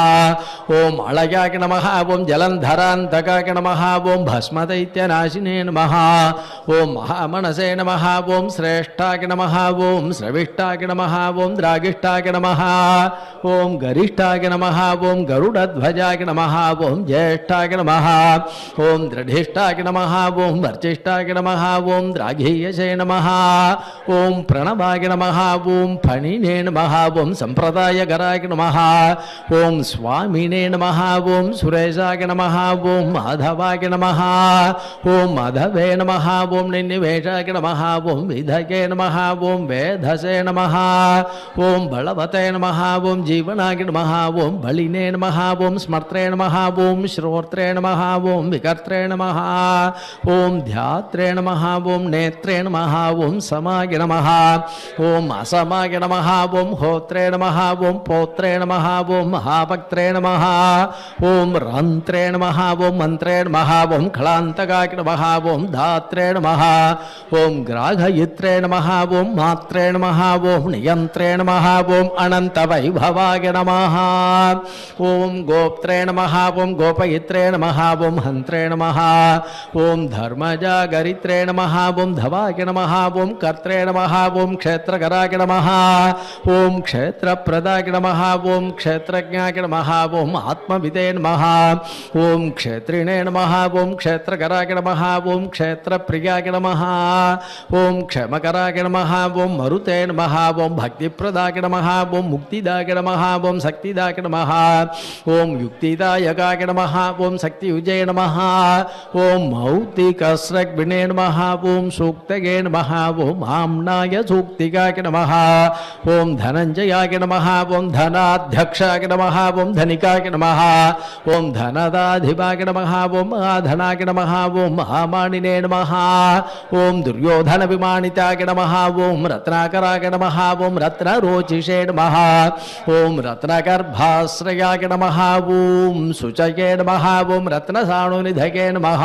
ஓம் அழகாய நமஹ ஓம் ஜலந்தராந்தகாய நமஹ ஓம் பஸ்மதைத்யநாசினே நமஹ ஓம் மகாமனசே நமஹ ஓம் சிரேஷ்டாய நமஹ ஓம் ஸ்ரவிஷ்டாய நமஹ ஓம் திராகிஷ்டாய நமஹ ஓம் கரிஷ்டாய நமஹ ஓம் கருடத்வஜாய நமஹ ஓம் ஜேஷ்டாய நமஹ ஓம் திரடிஷ்டாய நமஹ ஓம் வர்ச்சிஷ்டாய நமஹ ஓம் திராகீயசே நமஹ ஓம் பிரணவாய நமஹ ஓம் பணினே நமஹ ஓம் சம்பிரதாயகராய நமஹ ஓம் சுவாமினே நமஹ ஓம் சுரேஷாய நமஹ ஓம் மாதவாய நமஹ ஓம் மாதவே நமஹ ஓம் நின்னிவேஷாய நமஹ ஓம் விதயே நமஹ ஓம் வேதசே நமஹ ஓம் பலவதே நமஹ ஓம் ஜீவனாய நமஹ ஓம் பலினே நமஹ ஓம் ஸ்மர்த்ரே நமஹ ஓம் ஸ்ரோத்ரே நமஹ ஓம் விகர்த்ரே நமஹ ஓம் தியாத்ரே நமஹ ஓம் நேத்ரே நமஹ ஓம் சமாய நமஹ ஓம் அசமாய நமஹ ஓம் ஹோத்ரே நமஹ ஓம் போத்ரே நமஹ ஓம் மகாபக்த்ரே நமஹ ஓம் ரந்த்ரே நமஹ ஓம் மந்த்ரே நமஹ ஓம் களாந்தகாய நமஹ ஓம் தாத்ரே நமஹ ஓம் கிராகயித்ரே நமஹ ஓம் மாத்ரே நமஹ ஓம் நியந்த்ரே நமஹ ஓம் அனந்த வைபவாய நமஹ ஓம் கோப்த்ரே நமஹ ஓம் கோபயித்ரே நமஹ ஓம் ஹந்த்ரே நமஹ ஓம் தர்மஜாகரித்ரே நமஹ ஓம் தவாய நமஹ ஓம் கர்த்ரே நமஹ ஓம் க்ஷேத்ரகராய நமஹ ஓம் க்ஷேத்ரப்ரதாய நமஹ ஓம் க்ஷேத்ரஜ்ஞாய நமஹ ஓம் ஆத்மவிதே நமஹ ஓம் க்ஷேத்ரிணே நமஹ ஓம் க்ஷேத்ரகராய நமஹ ஓம் க்ஷேத்ரப்ரியாய நமஹ ஓம் க்ஷமகராய நமஹ ஓம் மருதே நமஹ ஓம் பக்திப்ரதாய நமஹ ஓம் முக்திதாய நமஹ ஓம் சக்திதாய நமஹ ஓம் யுக்திதாயகாய நமஹ ஓம் சக்தியுஜே நமஹ ஓம் மௌக்திகஸ்ரக்விணே நமஹ ஓம் சூக்தயே நமஹ ஓம் ஆம்னாய சூக்திகாய நமஹ ஓம் தனஞ்சயாய நமஹ ஓம் தனாத்யக்ஷாய நமஹ ஓம் தனிகாய நமஹ ஓம் தன महागणाधिपाय नमः ओम महाधनाय नमः ओम महामानिने नमः ओम दुर्योधन विमानिताय नमः ओम रत्नाकराय नमः ओम रत्नरोचिषे नमः ओम रत्नगर्भाश्रयाय नमः ओम शुचये नमः ओम रत्नसाणुनिधये नमः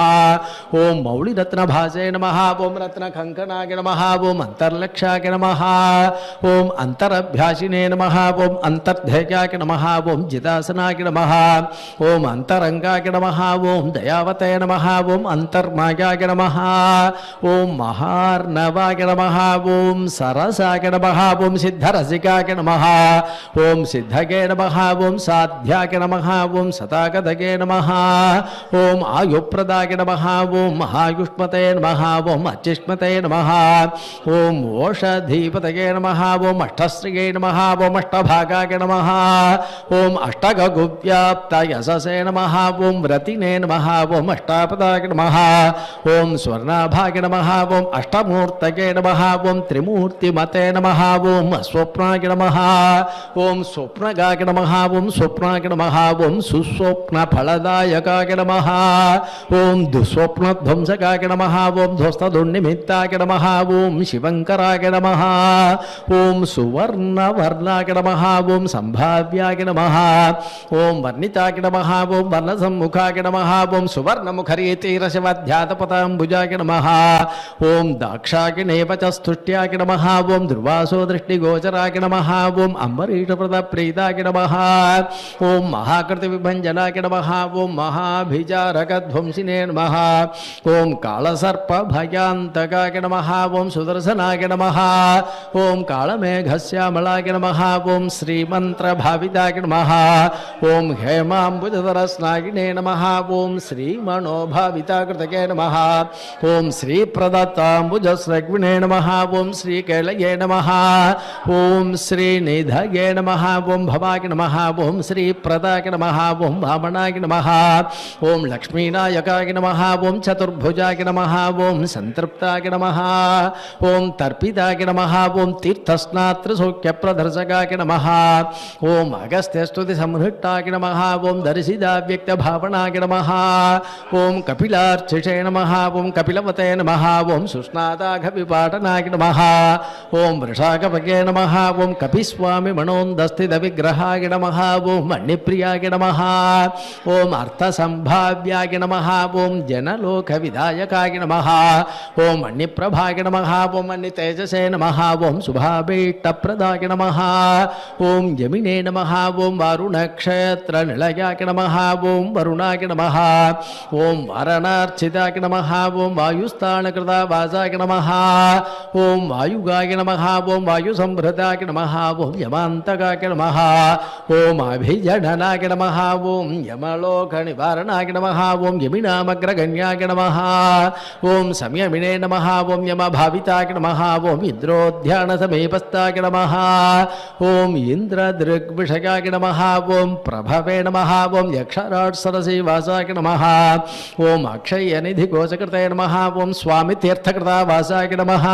ओम मौलिरत्नभासे नमः ओम रत्नकङ्कणाय नमः ओम अंतर्लक्षाय नमः ओम अंतरभ्यासिने नमः ओम अंतर्धेयाय नमः ओम जितासनाय नमः ओम अंतरंगाय नमः ओम दयावते नमः ओम अंतर्मायाय नमः ओम महार्णवाय नमः ओम सरसाय नमः ओम सिद्धरसिकाय नमः ओम सिद्धगे नमः ओम साध्याय नमः ओम सतागतगे नमः ओम आयुप्रदाय नमः ओम महायुष्मते नमः ओम अचिष्मते नमः ओम ओषधीपतये नमः ओम अष्टश्रिये नमः ओम अष्टभागाय नमः ओम अष्टगगुव्याप्तयशसे नमः ओम व्रतिने नमः ओम अष्टापदाय नमः ओम स्वर्णाभाय नमः ओम अष्टमूर्तये नमः ओम त्रिमूर्तिमते नमः ओम स्वप्नाय नमः ओम स्वप्नगाय नमः ओम स्वप्नाय नमः ओम सुस्वप्नफलदायकाय नमः ओम दुःस्वप्नध्वंसकाय नमः ओम ध्वस्तदुर्निमित्ताय नमः ओम शिवङ्कराय नमः ओम सुवर्णवर्णाय नमः ओम संभाव्याय नमः ओम वर्णिताय नमः ओम वर्णसम्मुखाय नमः ओम सुवर्णमुखरीतिरशवध्यातपताम्बुजाय नमः ओम दाक्षायिणेव च स्तुष्ट्याय नमः ओम दुर्वासो दृष्टिगोचराय नमः ओम अम्बरीषप्रदप्रीताय नमः ओम महाकृतिविभञ्जनाय नमः ओम महाभिचारकध्वंसिने नमः ओम कालसर्पभयान्तकाय नमः ओम सुदर्शनाय नमः ओम कालमेघश्यामलाय नमः ओम श्रीमन्त्रभाविताय नमः ओम हेमाम्बुजधरस्नायिने नमः ओम श्रीमणोभाविताकृतये नमः ओम श्रीप्रदत्ताम्बुजस्रग्विणे नमः ओम श्रीकैलये नमः ओम श्रीनिधये नमः ओम भवाय नमः ओम श्रीप्रदाय नमः ओम वामनाय नमः ओम लक्ष्मीनायकाय नमः ओम चतुर्भुजाय नमः ओम संतृप्ताय नमः ओम तर्पिताय नमः ओम तीर्थस्नात्रसौख्यप्रदर्शकाय नमः ओम अगस्त्यस्तुतिसंहृष्टाय नमः ओम दर्शिदाव्यक्तभावनाय नमः ओम कपिलार्चिषे नमः ओम कपिलवते नमः ओम सुस्नादाघविपाटनाय नमः ओम वृषाकपगे नमः ओम कपिस्वामी मनोन्दस्थितविग्रहाय नमः ओम मणिप्रियाय नमः ओम अर्थसंभाव्याय नमः ओम जनलोकविधायकाय नमः ओम मणिप्रभाय नमः ओम मणितेजसे नमः ओम शुभाभीष्टप्रदाय नमः ओम यमिने नमः ओम वारुणक्षेत्रनिलयाय नमः ओम वरुणाय नमः ओम वारणार्चिताय नमः ओम वायुस्थानकृतावासाय नमः ओम वायुगाय नमः ओम वायुसंभृताय नमः ओम यमान्तकाय नमः ओम अभिजननाय नमः ओम यमलोकनिवारणाय नमः ओम यमिनामग्रगण्याय नमः ओम संयमिने नमः ओम यमभाविताय नमः ओम इन्द्रोद्यानसमीपस्थाय नमः ओम इन्द्रदृग्विषयाय नमः ओम प्रभवे नमः ओम यक्षराट्सरसीवासाय नमः ओम अक्षयनिधिकोशकृते नमः ओम स्वामितीर्थकृतावासाय नमः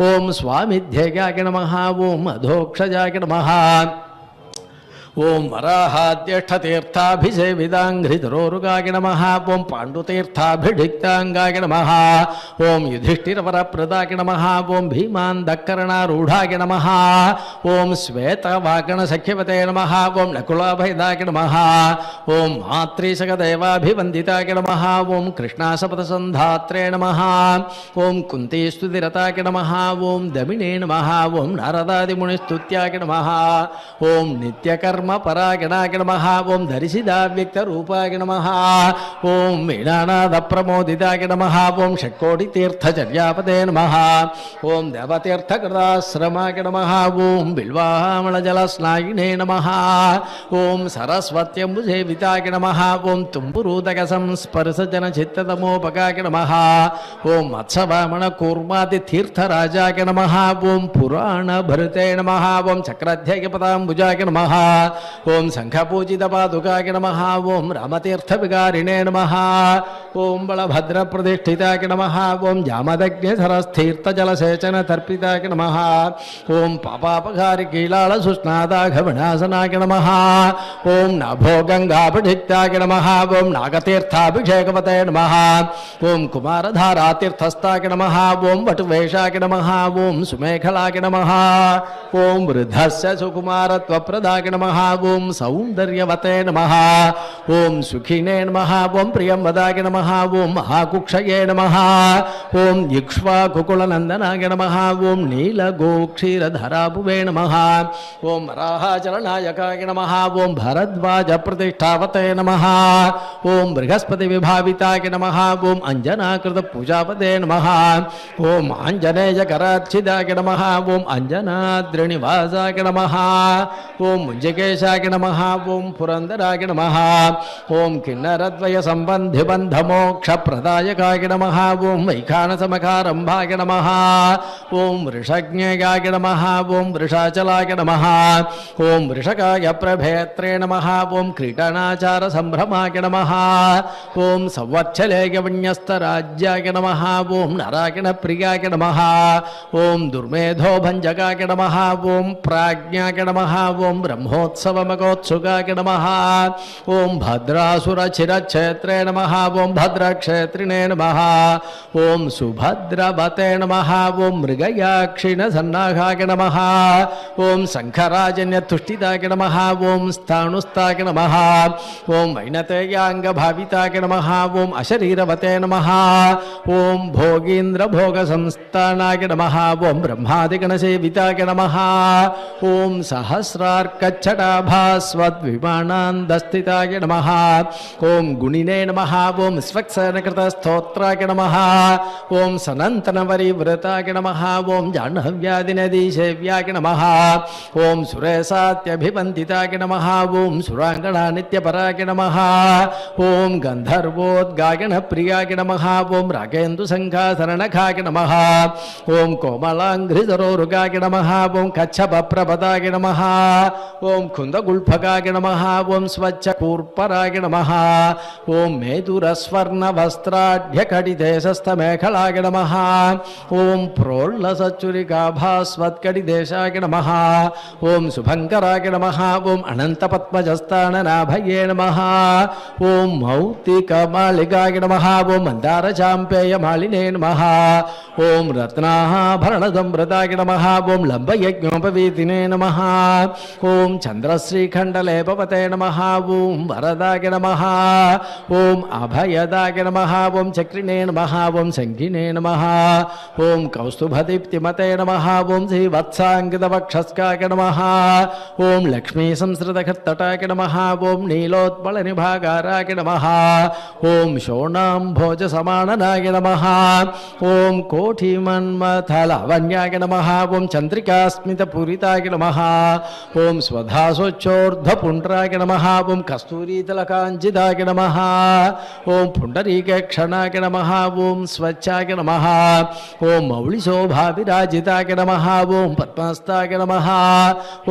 ओम स्वामिध्येयाय नमः ओम अधोक्षजाय नमः ओम वराहाद्यष्टतीर्थाभिसेविदाङ्घ्रिधरोरुगाय नमः ओम पाण्डुतीर्थाभिषिक्ताङ्गाय नमः ओम युधिष्ठिरवरप्रदाय नमः ओम भीमान्दकर्णारूढाय नमः ओम श्वेतवागणसख्यवते नमः ओम नकुलाभयदाय नमः ओम मातृसखदेवाभिवन्दिताय नमः ओम कृष्णासपदसन्धात्रे नमः ओम कुन्तीस्तुतिरताय नमः ओम दमिने नमः ओम नारदादिमुनिस्तुत्याय नमः ओम नित्यकर्म परागणाय नमः ओम दर्शिदाव्यक्तरूपाय नमः ओम वीणानादप्रमोदिताय नमः ओम षट्कोटितीर्थचर्यापते नमः ओम देवतीर्थकृताश्रमाय नमः ओम बिल्वामलजलस्नायिने नमः ओम सरस्वत्यम्बुसेविताय नमः ओम तुम्बुरूदकसंस्पर्शजनचित्ततमोपकाय नमः ओम मत्स्यवामनकूर्मादितीर्थराजाय नमः ओम पुराणभृते नमः ओम चक्रध्ययपदाम्बुजाय नमः ఓం శంఖపూజితపాదుకాయ నమః ఓం రామతీర్థవికారిణే నమః ఓం బలభద్రప్రతిష్ఠితాయ నమః ఓం జామదగ్నిధరస్థీర్థజలసేచనతర్పితాయ నమః ఓం పాపాపకారి కీలాళసుస్నాదాఘవినాశనాయ నమః ఓం నభో గంగాభిషిక్తాయ నమః ఓం నాగతీర్థాభిషేకవతే నమః ఓం కుమారధారాతీర్థస్థాయ నమః ఓం వటువేషాయ నమః ఓం సుమేఖలాయ నమః ఓం వృద్ధస్య సుకుమారత్వప్రదాయ నమః ఓం సౌందర్యవతే నమః ఓం సుఖినే నమః ఓం ప్రియంవదాయ నమః ఓం మహాకుక్షయే నమః ఓం ఇక్ష్వాకుకులనందనాయ నమః ఓం నీలగోక్షీరధరాభువే నమః ఓం వరాహచరణాయకాయ నమః ఓం భరద్వాజ ప్రతిష్టావతే నమః ఓం బృహస్పతి విభావితాయ నమః ఓం అంజనాకృత పూజాపతే నమః ఓం ఆంజనేయకరార్చితాయ నమః ఓం అంజనాద్రినివాసాయ నమః ఓం ముంజకేశాయ నమః ఓం పురందరాయ నమః ఓం కిన్నరద్వయ సంబంధి బంధమోక్షప్రదాయకాయ నమః ఓం వైఖానసమకారంభాయ నమః ఓం వృషజ్ఞేయాయ నమః ఓం వృషాచలాయ నమః ఓం వృషకాయ ప్రభేత్రే నమః ఓం క్రీటనాచార సంభ్రమాయ నమః ఓం సంవత్సలేయ విన్యస్తరాజ్యాయ నమః ఓం నారాయణ ప్రియాయ నమః ఓం దుర్మేధో భంజకాయ నమః ఓం ప్రాజ్ఞాయ నమః ఓం బ్రహ్మోత్సవమగోత్సుకాయ నమః ఓం భద్రాసురచిరక్షేత్రే నమః ఓం భద్రక్షేత్రిణే నమః ఓం సుభద్రవతే నమః ఓం మృగయాక్షిణ సన్నాహాయ నమః ఓం శంఖరాజన్యతుష్టితాయ నమః ఓం స్థాణుస్తాయ నమః ఓం వైనతేయాంగభావితాయ నమః ఓం అశరీరవతే నమః ఓం భోగీంద్రభోగ సంస్థానాయ నమః ఓం బ్రహ్మాదిగణసేవితాయ నమః ఓం సహస్రార్కచ్చటాభాస్వద్విమానాందస్థితాయ నమః ఓం గుణినే నమః ఓం స్వక్సనకృతస్తోత్రాయ నమః ఓం సనంతనవరివ్రతాయ నమః ఓం జాహ్నవ్యాధినదీసేవ్యాయ నమః ఓం సురేశాత్యభివందితాయ నమః ఓం సురాంగణా నిత్యపరాయ నమః ఓం గంధర్వోద్గాయన ప్రియాయ నమః ఓం రాగేందు సంఘాసరణఖాయ నమః ఓం కోమలాంఘ్రిధరోరుగాయ నమః ఓం కచ్చపప్రపదాయ నమః ఓం కుందగుల్ఫకాయ నమః ఓం స్వచ్ఛకూర్పరాయ నమః ఓం మేధురస్వర్ణవస్త్రాఢ్యకటిదేశస్థమేఖలాయ నమః ఓం ప్రోల్లసచ్చురికాభాస్వత్కటిదేశాయ నమః ఓం శుభంకరాయ నమః ఓం అనంతపద్మజస్థాననాభయే నమః ఓం మౌక్తికమాళికాయ నమః ఓం మందారచాంపేయమాళినే నమః ఓం రత్నాభరణసంభృతాయ నమః ఓం లంబయజ్ఞోపవీతినే నమః ఓం చంద్రశ్రీఖండలేపవతే నమః ఓం వరదాయ నమః ఓం అభయదాయ నమః ఓం చక్రిణే నమః ఓం శంఖినే నమః ఓం కౌస్తుభదీప్తిమతే నమః ఓం శ్రీవత్సాంకితవక్షస్కాయ నమః ఓం లక్ష్మీ సంస్కృతకర్తటాయ నమః ఓం నీలోత్పళనిభాగారాయ నమః ఓం శోణాంభోజ సమాననాయ నమః ఓం కోఠిమన్మథలవన్యాయ నమః ఓం చంద్రికాస్మితపూరితాయ నమః ఓం స్వధాసోచ్చోర్ధపుండ్రాయ నమః ఓం కస్తూరీతలకాంచితాయ నమః ఓం పుండరీకేక్షణాయ నమః ఓం స్వచ్ఛాయ నమః ఓం మౌళిశోభావిరాజితాయ నమః ఓం పద్మహస్తాయ నమః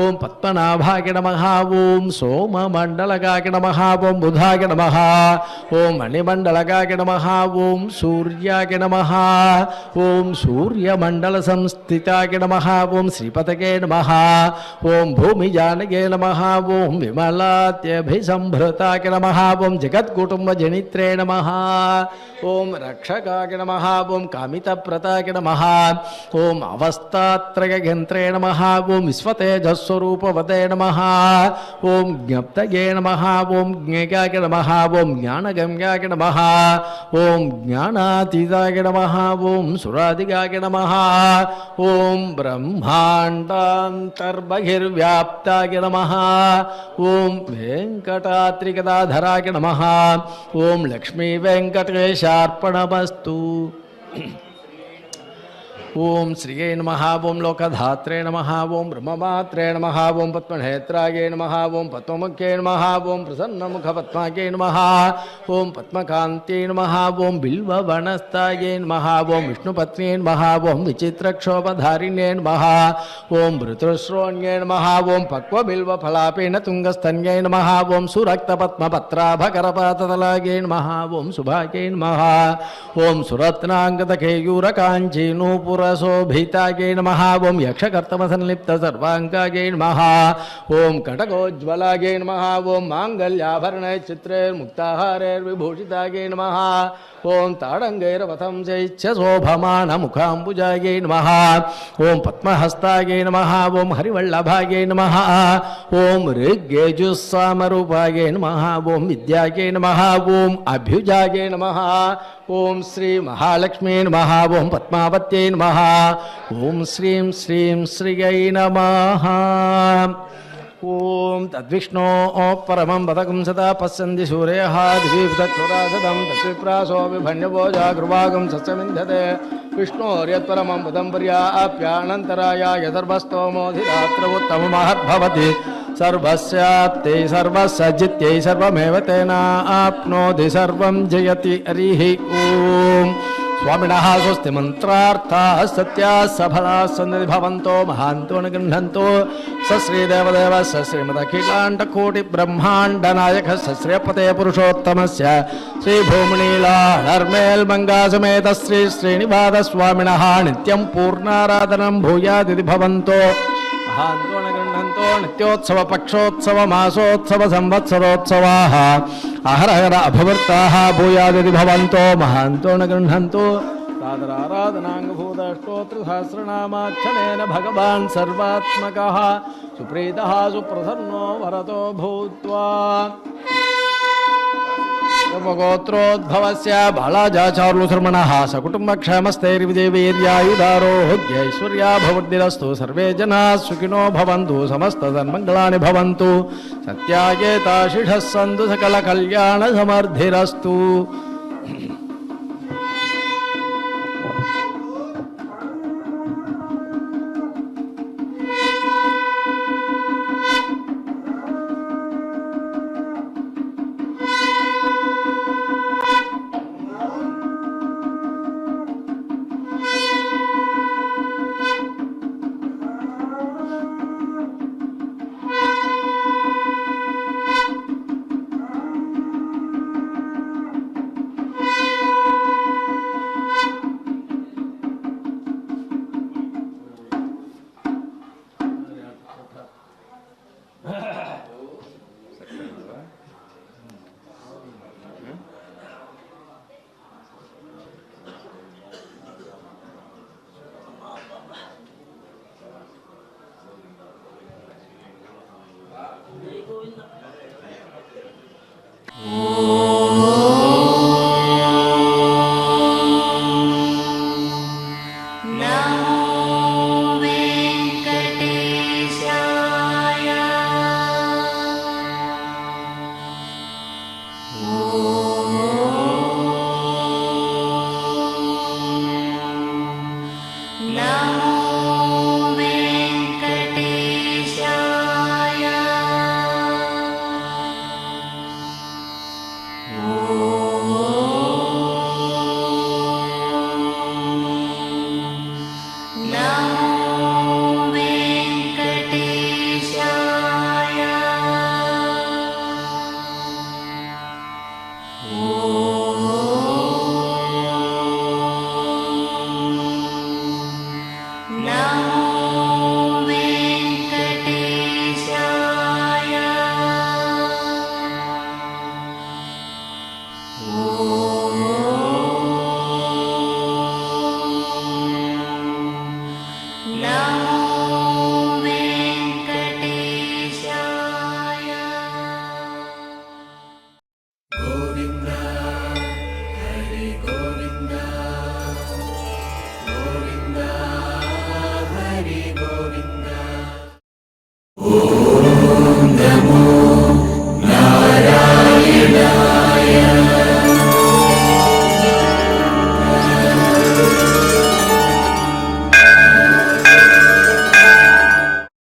ఓం పద్మనాభాయ నమః ఓం సోమమండలకాయ నమః ఓం బుధాయ నమః ఓం మణిమండలకాయ నమః ఓం సూర్యాయ నమః ఓం సూర్యమండల సంస్థితాయ నమః ఓం శ్రీపతకే నమః ఓం భూమిజానకే నమః ఓం విమలాత్యభిసంభృతాయ నమః ఓం జగత్కుటుంబజనిత్రే నమః ఓం రక్షకాయ నమః ఓం కామితప్రతాయ నమః ఓం అవస్థాత్రయయంత్రే నమః ఓం విశ్వతేజస్వరూపవతే నమః ఓం జ్ఞప్తయే నమః ఓం జ్ఞేయాయ నమః ఓం జ్ఞానగమ్యాయ నమః ఓం జ్ఞానాతీతాయ నమః ఓం సురాదిగాయ నమః ఓం బ్రహ్మాండాంతర్బహిర్వ్యాప్తాయ నమః ఓం వెంకటాత్రికదాధరాయ నమః ఓం లక్ష్మీ వెంకటేశార్పణమస్తు ఓం శ్రీయే నమః ఓం లోకధాత్రే నమః ఓం బ్రహ్మమాత్రే నమః ఓం పద్మనేత్రాయ నమః ఓం పద్మముఖ్యే నమః ఓం ప్రసన్నముఖపద్మాయే నమః ఓం పద్మకాంత్యై నమః ఓం బిల్వవనస్తాయే నమః ఓం విష్ణుపత్న్యే నమః ఓం విచిత్రక్షోభధారిణ్యే నమః ఓం ఋతుశ్రోణ్యే నమః ఓం పక్వబిల్వఫలాపేన తుంగస్తన్యై నమః ఓం సురక్తపద్మపత్రాభకరపాతలాయే నమః ఓం శుభాయే నమః ఓం సురత్నాంగదకేయూరకాంచీనూపురశోభితాయే నమః ఓం యక్షకర్తమసంలిప్త సర్వాంగాయే నమః ఓం కటకోజ్వలాయే నమః ఓం మాంగళ్యాభరణై చిత్రైర్ముక్తాహారైర్విభూషితాయే నమః ఓం తాడంగైరవతం చైత్య శోభమానముఖాంబుజాయే నమః ఓం పద్మహస్తాయే నమః ఓం హరివల్లభాయే నమః ఓం ఋగ్యజుస్సామరూపాయే నమః ఓం విద్యాయే నమః ఓం అభ్యుజాయే నమః ఓం శ్రీ మహాలక్ష్మీ నమః ఓం పద్మావత్యై నమః ఓం శ్రీం శ్రీం శ్రియై నమః ఓం తద్విష్ణో పరమం పదకం సదా పశ్యంతి సూర్యః దివీప్తక్షురాసదం తద్విప్రాసో విభణ్యభోజాగృవాగం సస్యమింధతే విష్ణోర్యత్పరమం పదం పర్యాప్యానంతరాయ యదర్భస్తోమోధిరాత్రముత్తమమహద్భవతి సర్వస్యాప్తే సర్వసజిత్యై సర్వమేవ తేనాప్నోతి సర్వం జయతి హరిః ఓం స్వామినః స్వస్తి మంత్రార్థాః సత్యాः సఫలాः సన్నిధి భవంతో మహాంతో నిగృహంతో సశ్రీదేవదేవ శ్రీమదఖిలాండకోటి బ్రహ్మాండ నాయక శ్రీపతే పురుషోత్తమస్య శ్రీభూమనీలాళర్మేల్మంగాసమేత శ్రీ శ్రీనివాద స్వామినః నిత్యం పూర్ణారాధనం భూయాదితి భవంతో మహాంతో నిగృహంతో నిత్యోత్సవ పక్షోత్సవ మాసోత్సవ సంవత్సరోత్సవాः అహరహర అభివృత్తాः భూయాదితి భవంతో మహాంతో నిగృహంతో సాదరారాధనాంగభూతస్తోత్రసహస్రనామార్చనేన భగవాన్ సర్వాత్మకः సుప్రీతः సుప్రసన్నో వరతో భూత్వా గోత్రోద్భవస్య బాలాజాచార్యుశర్మణః సకుటుంబక్షేమస్థైర్విజయవీర్యాయుధారోగ్యైశ్వర్యాభివృద్ధిరస్తు సర్వే జనాः సుఖినో భవంతు సమస్తసన్మంగళాని భవంతు సత్యాయేతాశిషः సంతు సకల కళ్యాణ సమర్థిరస్తు.